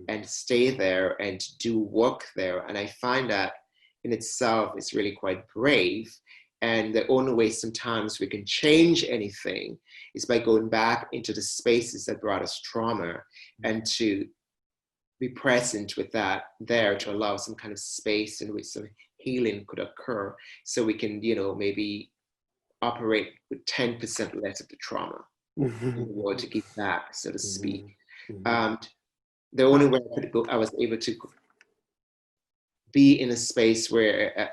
D: and stay there and do work there. And I find that in itself is really quite brave. And the only way sometimes we can change anything is by going back into the spaces that brought us trauma and to be present with that there, to allow some kind of space in which some healing could occur, so we can, you know, maybe operate with 10% less of the trauma in the world to give back, so to speak. The only way I was able to be in a space where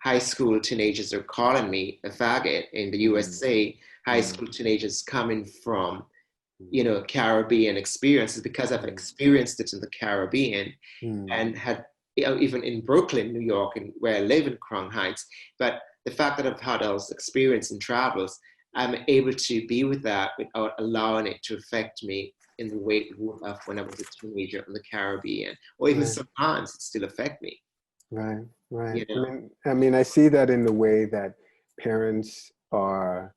D: high school teenagers are calling me a faggot in the USA, high school teenagers coming from, you know, Caribbean experiences, because I've experienced it in the Caribbean and had, you know, even in Brooklyn, New York, and where I live in Crown Heights. But the fact that I've had those experience and travels, I'm able to be with that without allowing it to affect me in the way it would have when I was a teenager in the Caribbean, or even sometimes it still affect me.
C: Right, right.
D: You know?
C: I mean, I see that in the way that parents are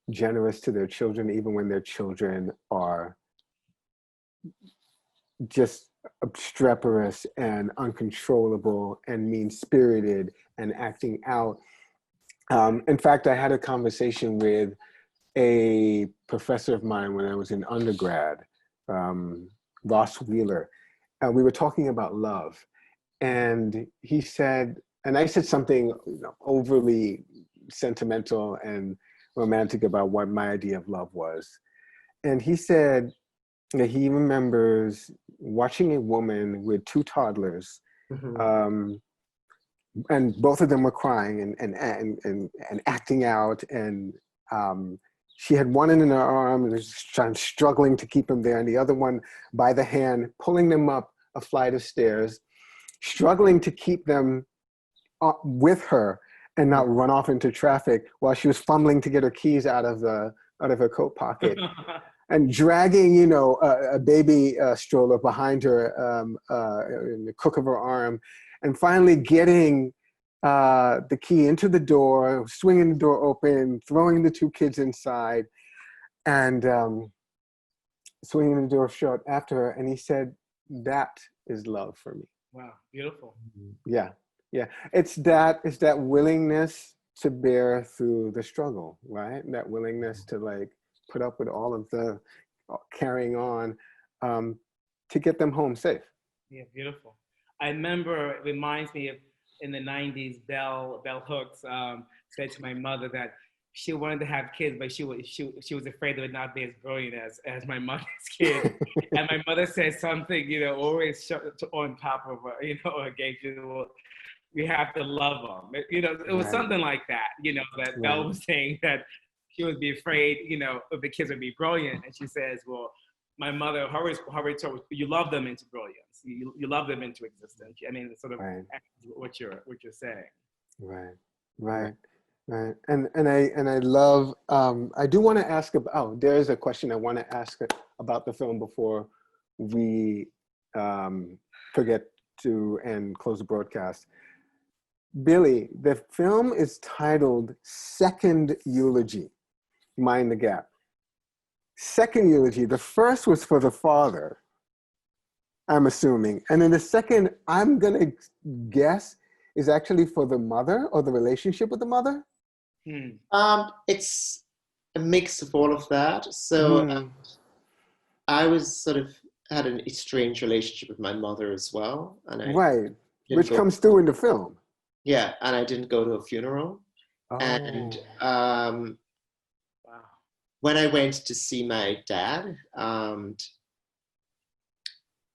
C: generous to their children, even when their children are just obstreperous and uncontrollable and mean-spirited and acting out. In fact, I had a conversation with a professor of mine when I was in undergrad, Ross Wheeler. We were talking about love. And he said, and I said something, you know, overly sentimental and romantic about what my idea of love was. And he said that he remembers watching a woman with two toddlers, and both of them were crying and acting out. And she had one in her arm and was struggling to keep him there, and the other one by the hand, pulling them up a flight of stairs, struggling to keep them with her and not run off into traffic while she was fumbling to get her keys out of her coat pocket, and dragging, you know, a baby stroller behind her in the crook of her arm, and finally getting the key into the door, swinging the door open, throwing the two kids inside, and swinging the door shut after her. And he said, that is love for me.
B: Wow, beautiful.
C: Yeah, yeah. It's that willingness to bear through the struggle, right? That willingness to like put up with all of the carrying on to get them home safe.
B: Yeah, beautiful. I remember, it reminds me of in the 90s, Bell Hooks said to my mother that she wanted to have kids, but she was afraid they would not be as brilliant as my mother's kids. And my mother said something, you know, always on top of her, you know, again, well, we have to love them. You know, it was something like that, you know, that Belle was saying that she would be afraid, you know, if the kids would be brilliant. And she says, well, my mother, her told you love them into brilliance. You love them into existence. I mean, it's sort of what you're saying.
C: Right, right. Right, and I love. I do want to ask about. Oh, there is a question I want to ask about the film before we forget to and close the broadcast. Billy, the film is titled Second Eulogy, Mind the Gap. Second eulogy. The first was for the father, I'm assuming, and then the second, I'm gonna guess, is actually for the mother or the relationship with the mother.
D: It's a mix of all of that. So I was sort of had an strange relationship with my mother as well, and I
C: which comes through in the film.
D: Yeah, and I didn't go to a funeral. And when I went to see my dad,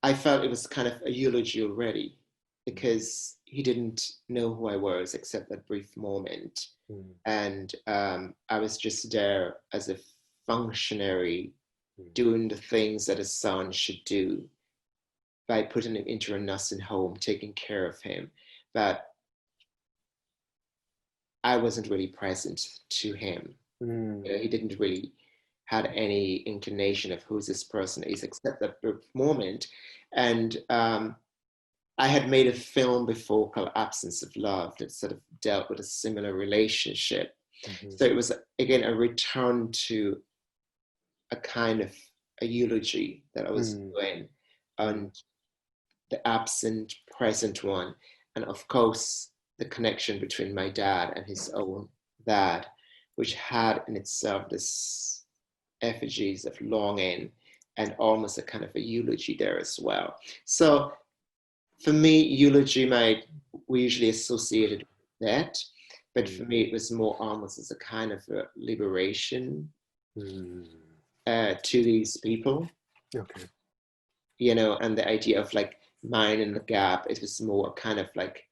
D: I felt it was kind of a eulogy already, because he didn't know who I was except that brief moment. And I was just there as a functionary doing the things that a son should do. by putting him into a nursing home, taking care of him, that I wasn't really present to him. He didn't really had any inclination of who this person is, except that moment. And I had made a film before called Absence of Love that sort of dealt with a similar relationship. So it was, again, a return to a kind of a eulogy that I was doing on the absent, present one. And of course, the connection between my dad and his own dad, which had in itself this effigies of longing and almost a kind of a eulogy there as well. So for me, eulogy we usually associated with that, but for me, it was more almost as a kind of a liberation to these people.
C: Okay.
D: You know, and the idea of like minding the gap, it was more kind of like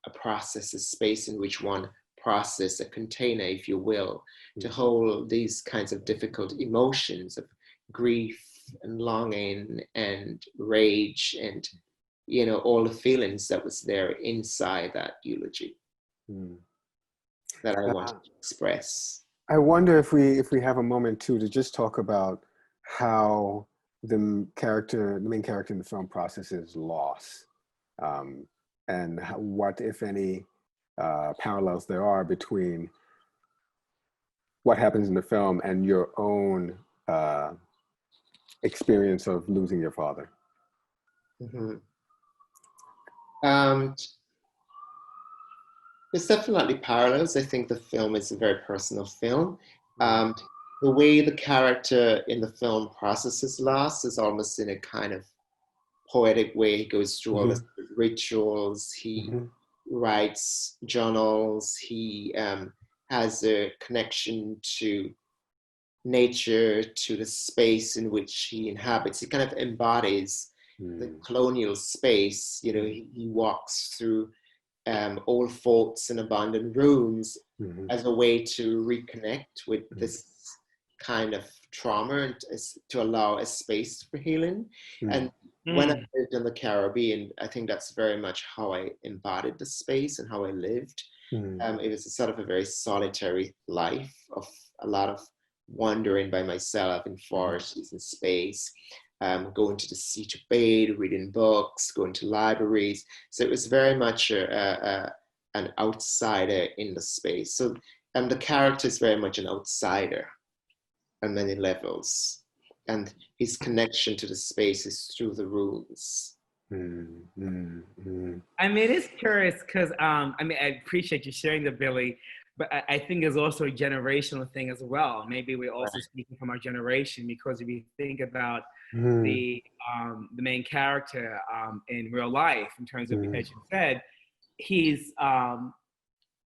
D: a process, a space in which one process, a container, if you will, to hold these kinds of difficult emotions of grief and longing and rage and, you know, all the feelings that was there inside that eulogy that I wanted to express.
C: I wonder if we have a moment too to just talk about how the main character in the film processes loss, and what, if any, parallels there are between what happens in the film and your own experience of losing your father.
D: There's definitely parallels. I think the film is a very personal film. The way the character in the film processes loss is almost in a kind of poetic way. He goes through all the rituals. He writes journals. He has a connection to nature, to the space in which he inhabits. He kind of embodies the colonial space. You know, he walks through old forts and abandoned rooms as a way to reconnect with this kind of trauma and to allow a space for healing. And when I lived in the Caribbean, I think that's very much how I embodied the space and how I lived. It was a sort of a very solitary life of a lot of wandering by myself in forests and space, going to the sea to bathe, reading books, going to libraries. So it was very much an outsider in the space. So the character is very much an outsider on many levels. And his connection to the space is through the rooms.
B: I mean, it's curious because, I mean, I appreciate you sharing that, Billy, but I think it's also a generational thing as well. Maybe we're also speaking from our generation, because if you think about the main character in real life, in terms of, as you said, he's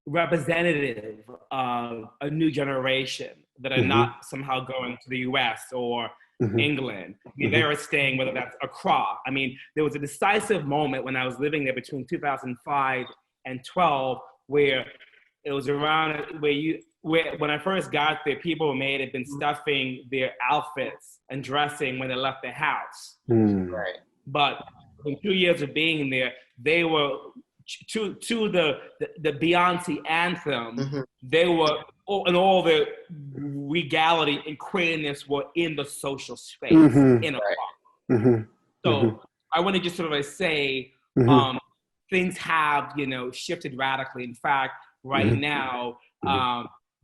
B: representative of a new generation that are not somehow going to the US or England. I mean, they were staying, whether that's Accra. I mean, there was a decisive moment when I was living there between 2005 and 12, where it was around where when I first got there, people had been stuffing their outfits and dressing when they left their house.
D: Right.
B: But in 2 years of being there, they were to the Beyonce anthem. They were in all the regality and queerness were in the social space in a club. So I want to just sort of say things have, you know, shifted radically. In fact, right now,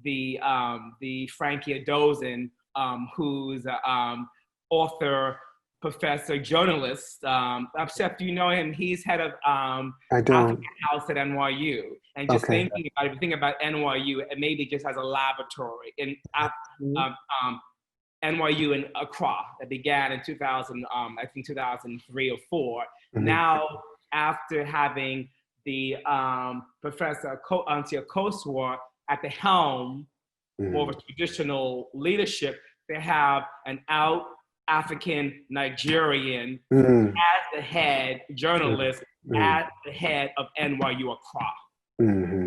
B: the Frankie Adosin, who's an author, professor, journalist. Seph, do you know him? He's head of African House at NYU. And just thinking about, if you think about NYU, it maybe just as a laboratory in NYU in Accra that began in 2000, I think 2003 or 4. Now, after having the Professor Antia Koswar at the helm, more of a traditional leadership, they have an out African Nigerian as the head journalist, at the head of NYU Accra.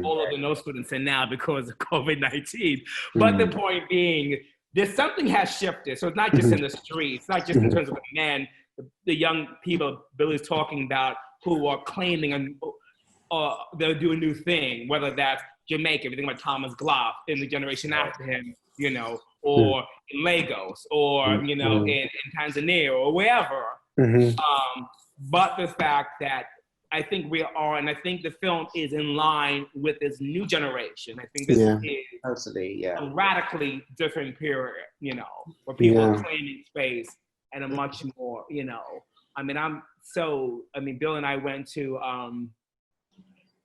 B: All of the no students are now because of COVID-19. But the point being, there's something has shifted. So it's not just in the streets, not just in terms of the men the young people Billy's talking about who are claiming they'll do a new thing, whether that's Jamaica, everything about Thomas Gloff in the generation after him, you know, or in Lagos, or, you know, in Tanzania, or wherever. But the fact that I think we are, and I think the film is in line with this new generation. I think this is
D: absolutely,
B: a radically different period, you know, where people are claiming space and a much more, you know, I mean, Bill and I went to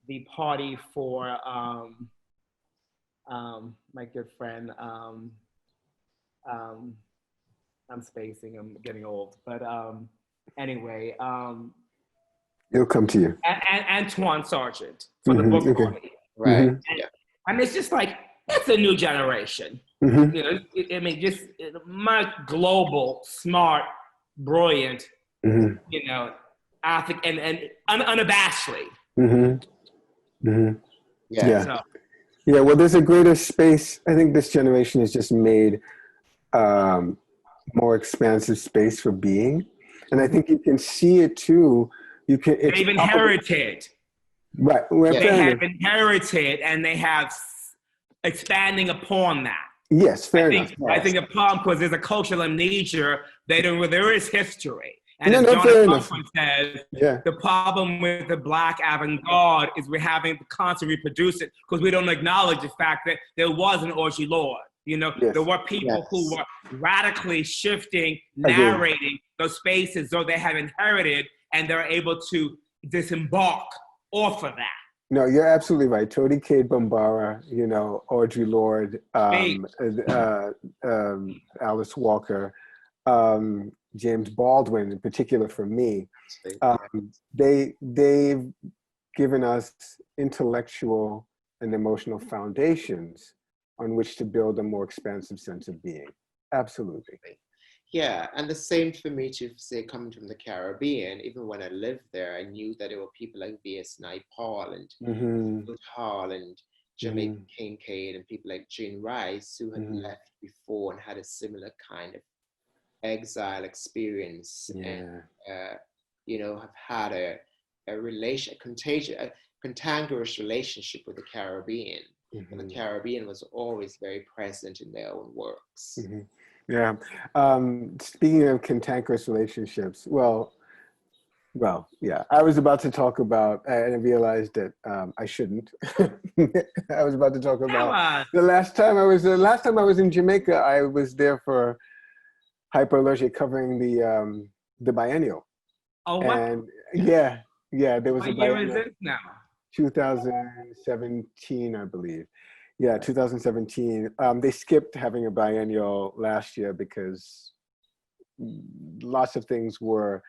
B: the party for my good friend, I'm spacing, I'm getting old, but anyway.
C: It'll come to you.
B: Antoine Sargent for the book party.
D: Right.
B: And it's just like, that's a new generation. You know, I mean, just my global, smart, brilliant, you know, African and unabashedly.
C: Yeah, well, there's a greater space. I think this generation has just made more expansive space for being. And I think you can see it too.
B: They've inherited.
C: Right.
B: They have inherited, and they have expanding upon that.
C: Yes, fair enough.
B: I think a problem, because there's a cultural amnesia. There is history. And
C: as
B: Jonathan says, the problem with the Black avant-garde is we're having to constantly reproduce it because we don't acknowledge the fact that there was an orgy lord. You know, there were people who were radically shifting, narrating those spaces, though they have inherited, and they're able to disembark off of that.
C: No, you're absolutely right. Tony Cade Bambara, you know, Audre Lorde, Alice Walker, James Baldwin, in particular for me, they've given us intellectual and emotional foundations on which to build a more expansive sense of being. Absolutely.
D: Yeah, and the same for me to say, coming from the Caribbean, even when I lived there, I knew that there were people like V.S. Naipaul and Wood Hall and Jamaica Kincaid and people like Jane Rice who had left before and had a similar kind of exile experience and, you know, have had a cantankerous relationship with the Caribbean. And the Caribbean was always very present in their own works.
C: Yeah. Speaking of cantankerous relationships, well, yeah, I was about to talk about, and I realized that I shouldn't. I was about to talk about the last time I was in Jamaica. I was there for Hyperallergic, covering the biennial.
B: Oh, what?
C: And there was a biennial.
B: What year is this now?
C: 2017, I believe. Yeah, 2017. They skipped having a biennial last year because lots of things were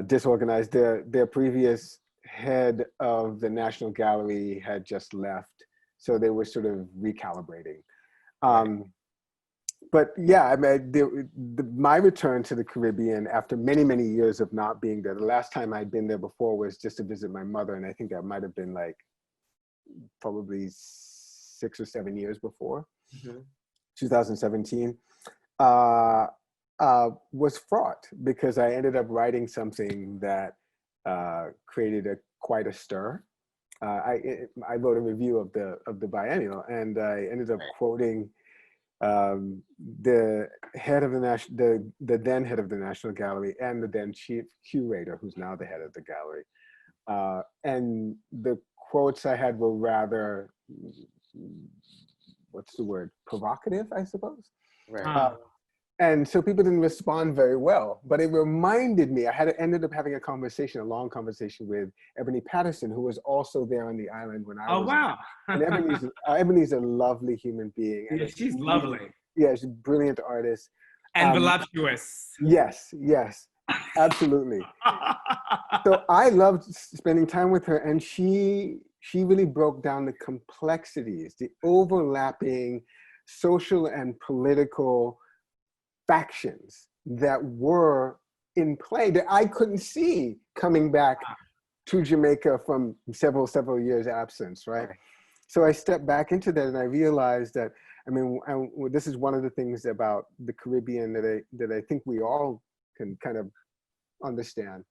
C: disorganized. Their previous head of the National Gallery had just left, so they were sort of recalibrating. But yeah, I mean, my return to the Caribbean after many, many years of not being there. The last time I'd been there before was just to visit my mother, and I think that might have been like probably 6 or 7 years before, 2017, was fraught because I ended up writing something that created quite a stir. I wrote a review of the biennial, and I ended up quoting the head of the then head of the National Gallery and the then chief curator, who's now the head of the gallery. And the quotes I had were rather, what's the word, provocative, I suppose.
D: Right.
C: And so people didn't respond very well, but it reminded me, I ended up having a long conversation with Ebony Patterson, who was also there on the island when I was.
B: Oh, wow.
C: And Ebony's a lovely human being.
B: Yeah, she's lovely.
C: Yeah, she's a brilliant artist.
B: And voluptuous.
C: Yes, absolutely. So I loved spending time with her, and she really broke down the complexities, the overlapping social and political factions that were in play that I couldn't see coming back to Jamaica from several years absence, right? So I stepped back into that, and I realized that, I mean, this is one of the things about the Caribbean that I think we all can kind of understand.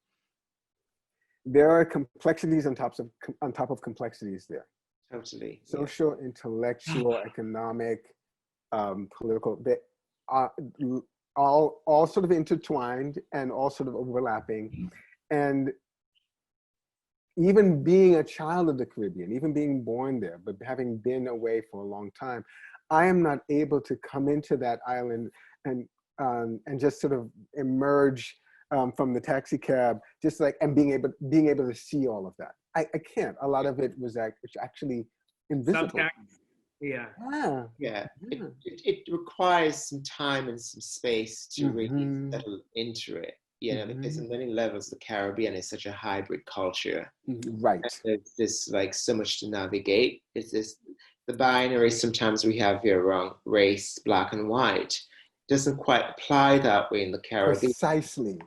C: There are complexities on top of complexities there.
D: Totally.
C: Social, intellectual, economic, political, they are all sort of intertwined and all sort of overlapping. And even being a child of the Caribbean, even being born there, but having been away for a long time, I am not able to come into that island and just sort of emerge from the taxi cab, just like, and being able to see all of that. I can't. A lot of it was actually invisible.
B: Subtext. Yeah.
D: It requires some time and some space to really settle into it. Because in many levels, the Caribbean is such a hybrid culture.
C: Right.
D: There's this like so much to navigate. It's this the binary sometimes we have here around race, black and white, doesn't quite apply that way in the Caribbean.
C: Precisely.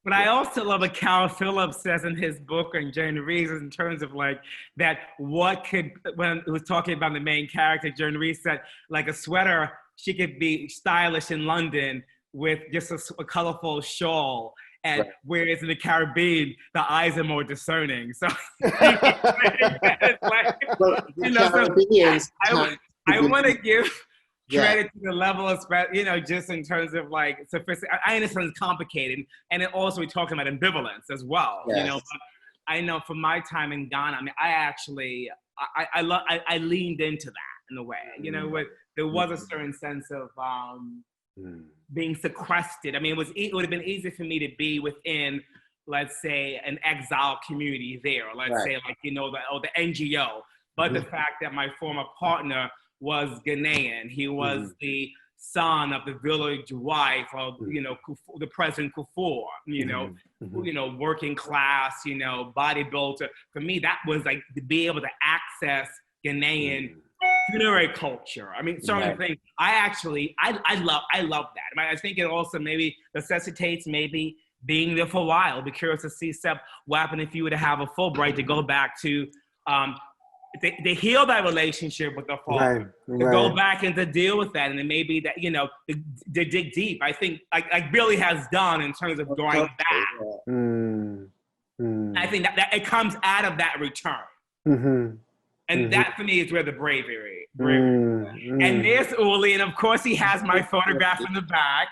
B: But I also love what Carol Phillips says in his book on Jane Reeves in terms of like that what could, when he was talking about the main character, Jane Reeves said like a sweater, she could be stylish in London with just a colorful shawl. And whereas in the Caribbean, the eyes are more discerning. So it's like, I want to give credit to the level of, just in terms of like sophistication. I understand it's complicated, and it also we're talking about ambivalence as well. But I know from my time in Ghana, I mean, I actually I leaned into that in a way. There was a certain sense of being sequestered. I mean, it would have been easy for me to be within, let's say, an exile community there. Let's say, like, the NGO. But the fact that my former partner was Ghanaian, he was the son of the village wife of, the President Kufuor, working class, bodybuilder. For me, that was like to be able to access Ghanaian funerary culture. I mean, certain things. I love that. I mean, I think it also maybe necessitates maybe being there for a while. I'll be curious to see, Seph, what happened if you were to have a Fulbright to go back to, to heal that relationship with the father, to go back and to deal with that, and then maybe that, to dig deep. I think like Billy has done in terms of going back. I think that it comes out of that return. And that for me is where the bravery. And there's Uli, and of course he has my photograph in the back.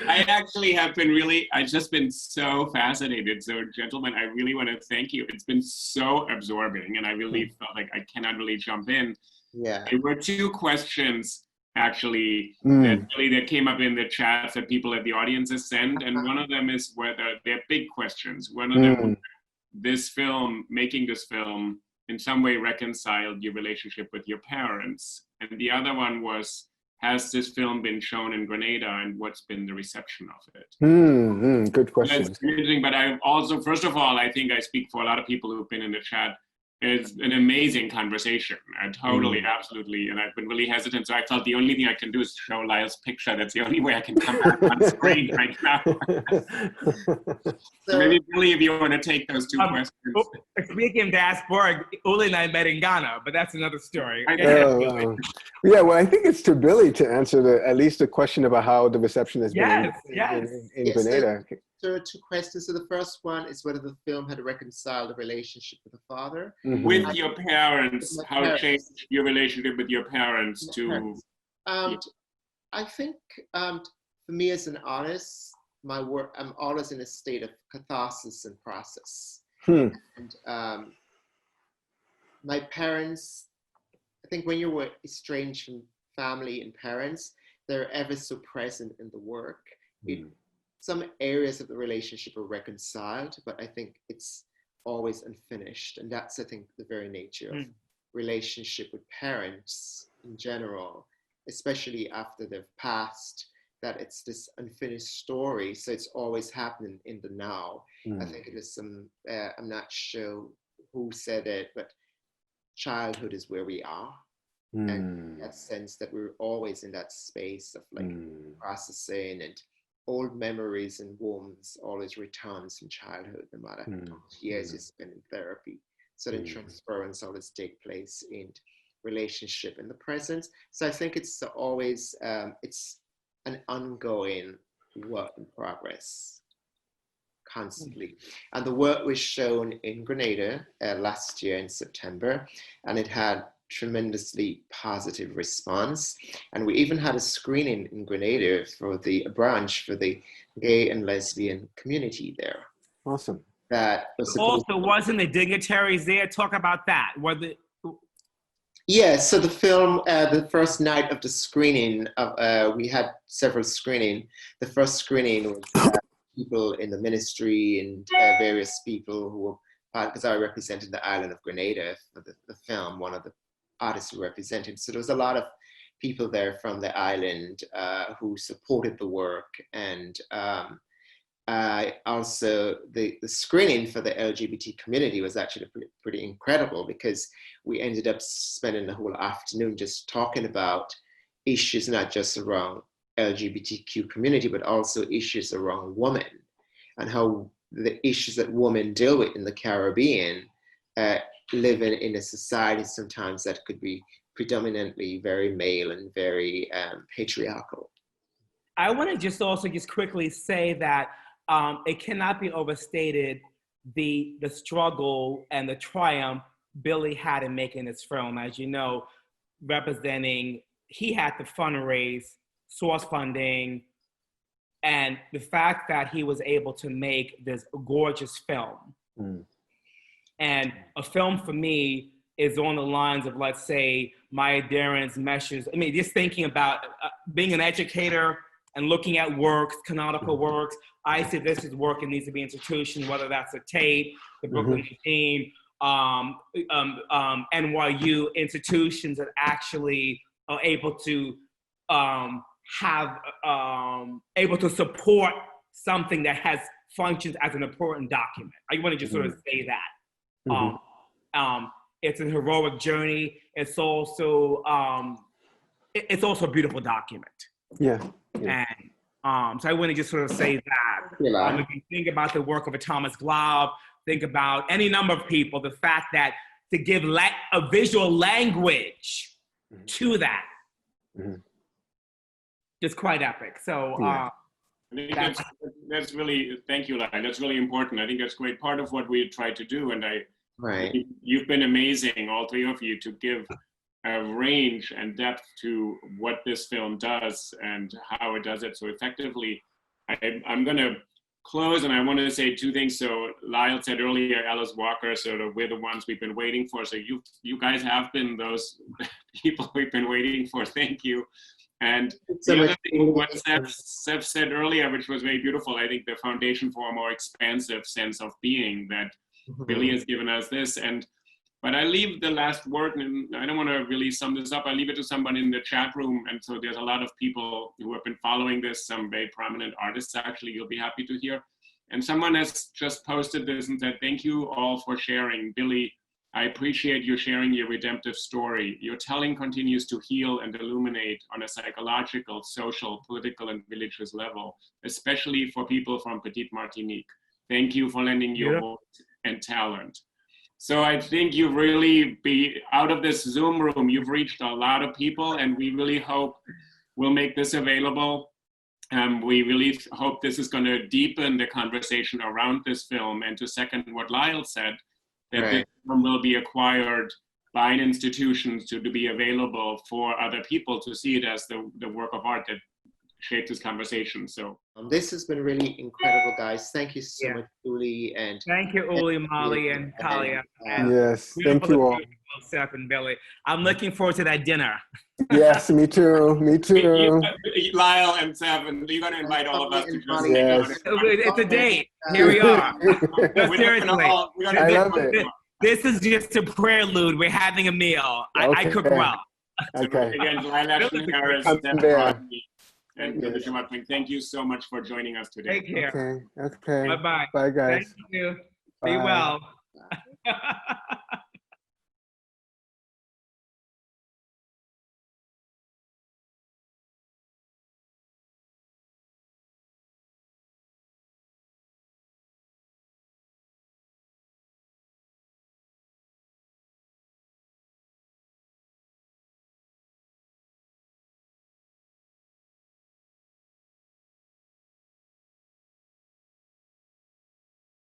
A: I actually have been I've just been so fascinated. So gentlemen, I really want to thank you. It's been so absorbing, and I really felt like I cannot really jump in. There were two questions actually that came up in the chats that people at the audience has sent, and one of them is whether they're big questions. One of them, making this film in some way reconciled your relationship with your parents, and the other one was, has this film been shown in Grenada, and what's been the reception of it?
C: Good question.
A: That's interesting, but I also, first of all, I think I speak for a lot of people who've been in the chat. It's an amazing conversation. I totally, absolutely, and I've been really hesitant, so I thought the only thing I can do is show Lyle's picture. That's the only way I can come back on screen right now. So maybe, Billy, if you want to take those two questions.
B: Speaking of Diaspora, Uli and I met in Ghana, but that's another story.
C: Well, I think it's to Billy to answer at least the question about how the reception has been in Grenada.
D: There are two questions. So the first one is whether the film had reconciled the relationship with the father.
A: With your parents, how it changed your relationship with your parents to...
D: I think for me as an artist, my work, I'm always in a state of catharsis and process. And my parents, I think when you were estranged from family and parents, they're ever so present in the work. Some areas of the relationship are reconciled, but I think it's always unfinished. And that's, I think, the very nature of relationship with parents in general, especially after they've passed, that it's this unfinished story. So it's always happening in the now. I think it is I'm not sure who said it, but childhood is where we are. And that sense that we're always in that space of like processing, and old memories and wounds always returns in childhood, no matter how many years you spend in therapy. So the transference always take place in relationship in the present. So I think it's always, it's an ongoing work in progress, constantly. And the work was shown in Grenada last year in September, and it had tremendously positive response. And we even had a screening in Grenada for a branch for the gay and lesbian community there.
C: Awesome.
D: That was
B: also wasn't the dignitaries there? Talk about that.
D: Yeah, so the film, the first night of the screening, we had several screenings. The first screening was people in the ministry and various people who were, because I represented the island of Grenada for the film, one of the artists who represented. So there was a lot of people there from the island who supported the work. And also the screening for the LGBT community was actually pretty incredible, because we ended up spending the whole afternoon just talking about issues not just around LGBTQ community, but also issues around women and how the issues that women deal with in the Caribbean, living in a society sometimes that could be predominantly very male and very patriarchal.
B: I want to just also just quickly say that it cannot be overstated the struggle and the triumph Billy had in making this film. As you know, he had to fundraise, source funding, and the fact that he was able to make this gorgeous film. Mm. And a film for me is on the lines of, let's say, Maya Deren's meshes. I mean, just thinking about being an educator and looking at works, canonical works. I say this is work and needs to be institution, whether that's a Tate, the Brooklyn Museum, NYU, institutions that actually are able to able to support something that has functions as an important document. I want to just sort of say that. It's a heroic journey. It's also a beautiful document.
C: Yeah.
B: And so I want to just sort of say that. If you think about the work of a Thomas Glaub, think about any number of people, the fact that to give a visual language to that is quite epic. So
A: I think that's really, thank you, Lyle. That's really important. I think that's great. Part of what we try to do, and you've been amazing, all three of you, to give a range and depth to what this film does and how it does it so effectively. I'm going to close, and I want to say two things. So Lyle said earlier, Alice Walker, sort of, we're the ones we've been waiting for. So you guys have been those people we've been waiting for. Thank you. And the other thing, what Seph said earlier, which was very beautiful, I think the foundation for a more expansive sense of being that Billy has given us this. But I leave the last word, and I don't want to really sum this up. I leave it to someone in the chat room. And so there's a lot of people who have been following this, some very prominent artists, actually, you'll be happy to hear. And someone has just posted this and said, thank you all for sharing. Billy, I appreciate you sharing your redemptive story. Your telling continues to heal and illuminate on a psychological, social, political, and religious level, especially for people from Petite Martinique. Thank you for lending your voice and talent. So I think you've really, out of this Zoom room, you've reached a lot of people, and we really hope we'll make this available. We really hope this is going to deepen the conversation around this film. And to second what Lyle said, that this film will be acquired by an institution to be available for other people to see it as the work of art that shaped this conversation. So
D: this has been really incredible, guys. Thank you so much, Uli, and
B: thank you, Uli, Molly, and Talia.
C: Yes, thank you all.
B: Seph and Billy. I'm looking forward to that dinner.
C: Yes, me too. Me too.
A: Lyle and Seph, and you're going to invite all of us to just hang out.
B: It's a date. Here we are. No, seriously.
C: I love it.
B: This is just a prelude. We're having a meal. I cook well.
C: Okay.
A: Again, Lyle Ashton Harris, Seph Rodney, and Gerard Frank, thank you so much for joining us today.
B: Take care.
C: Okay.
B: Bye-bye.
C: Bye, guys.
B: Thank you.
C: Bye.
B: Be well.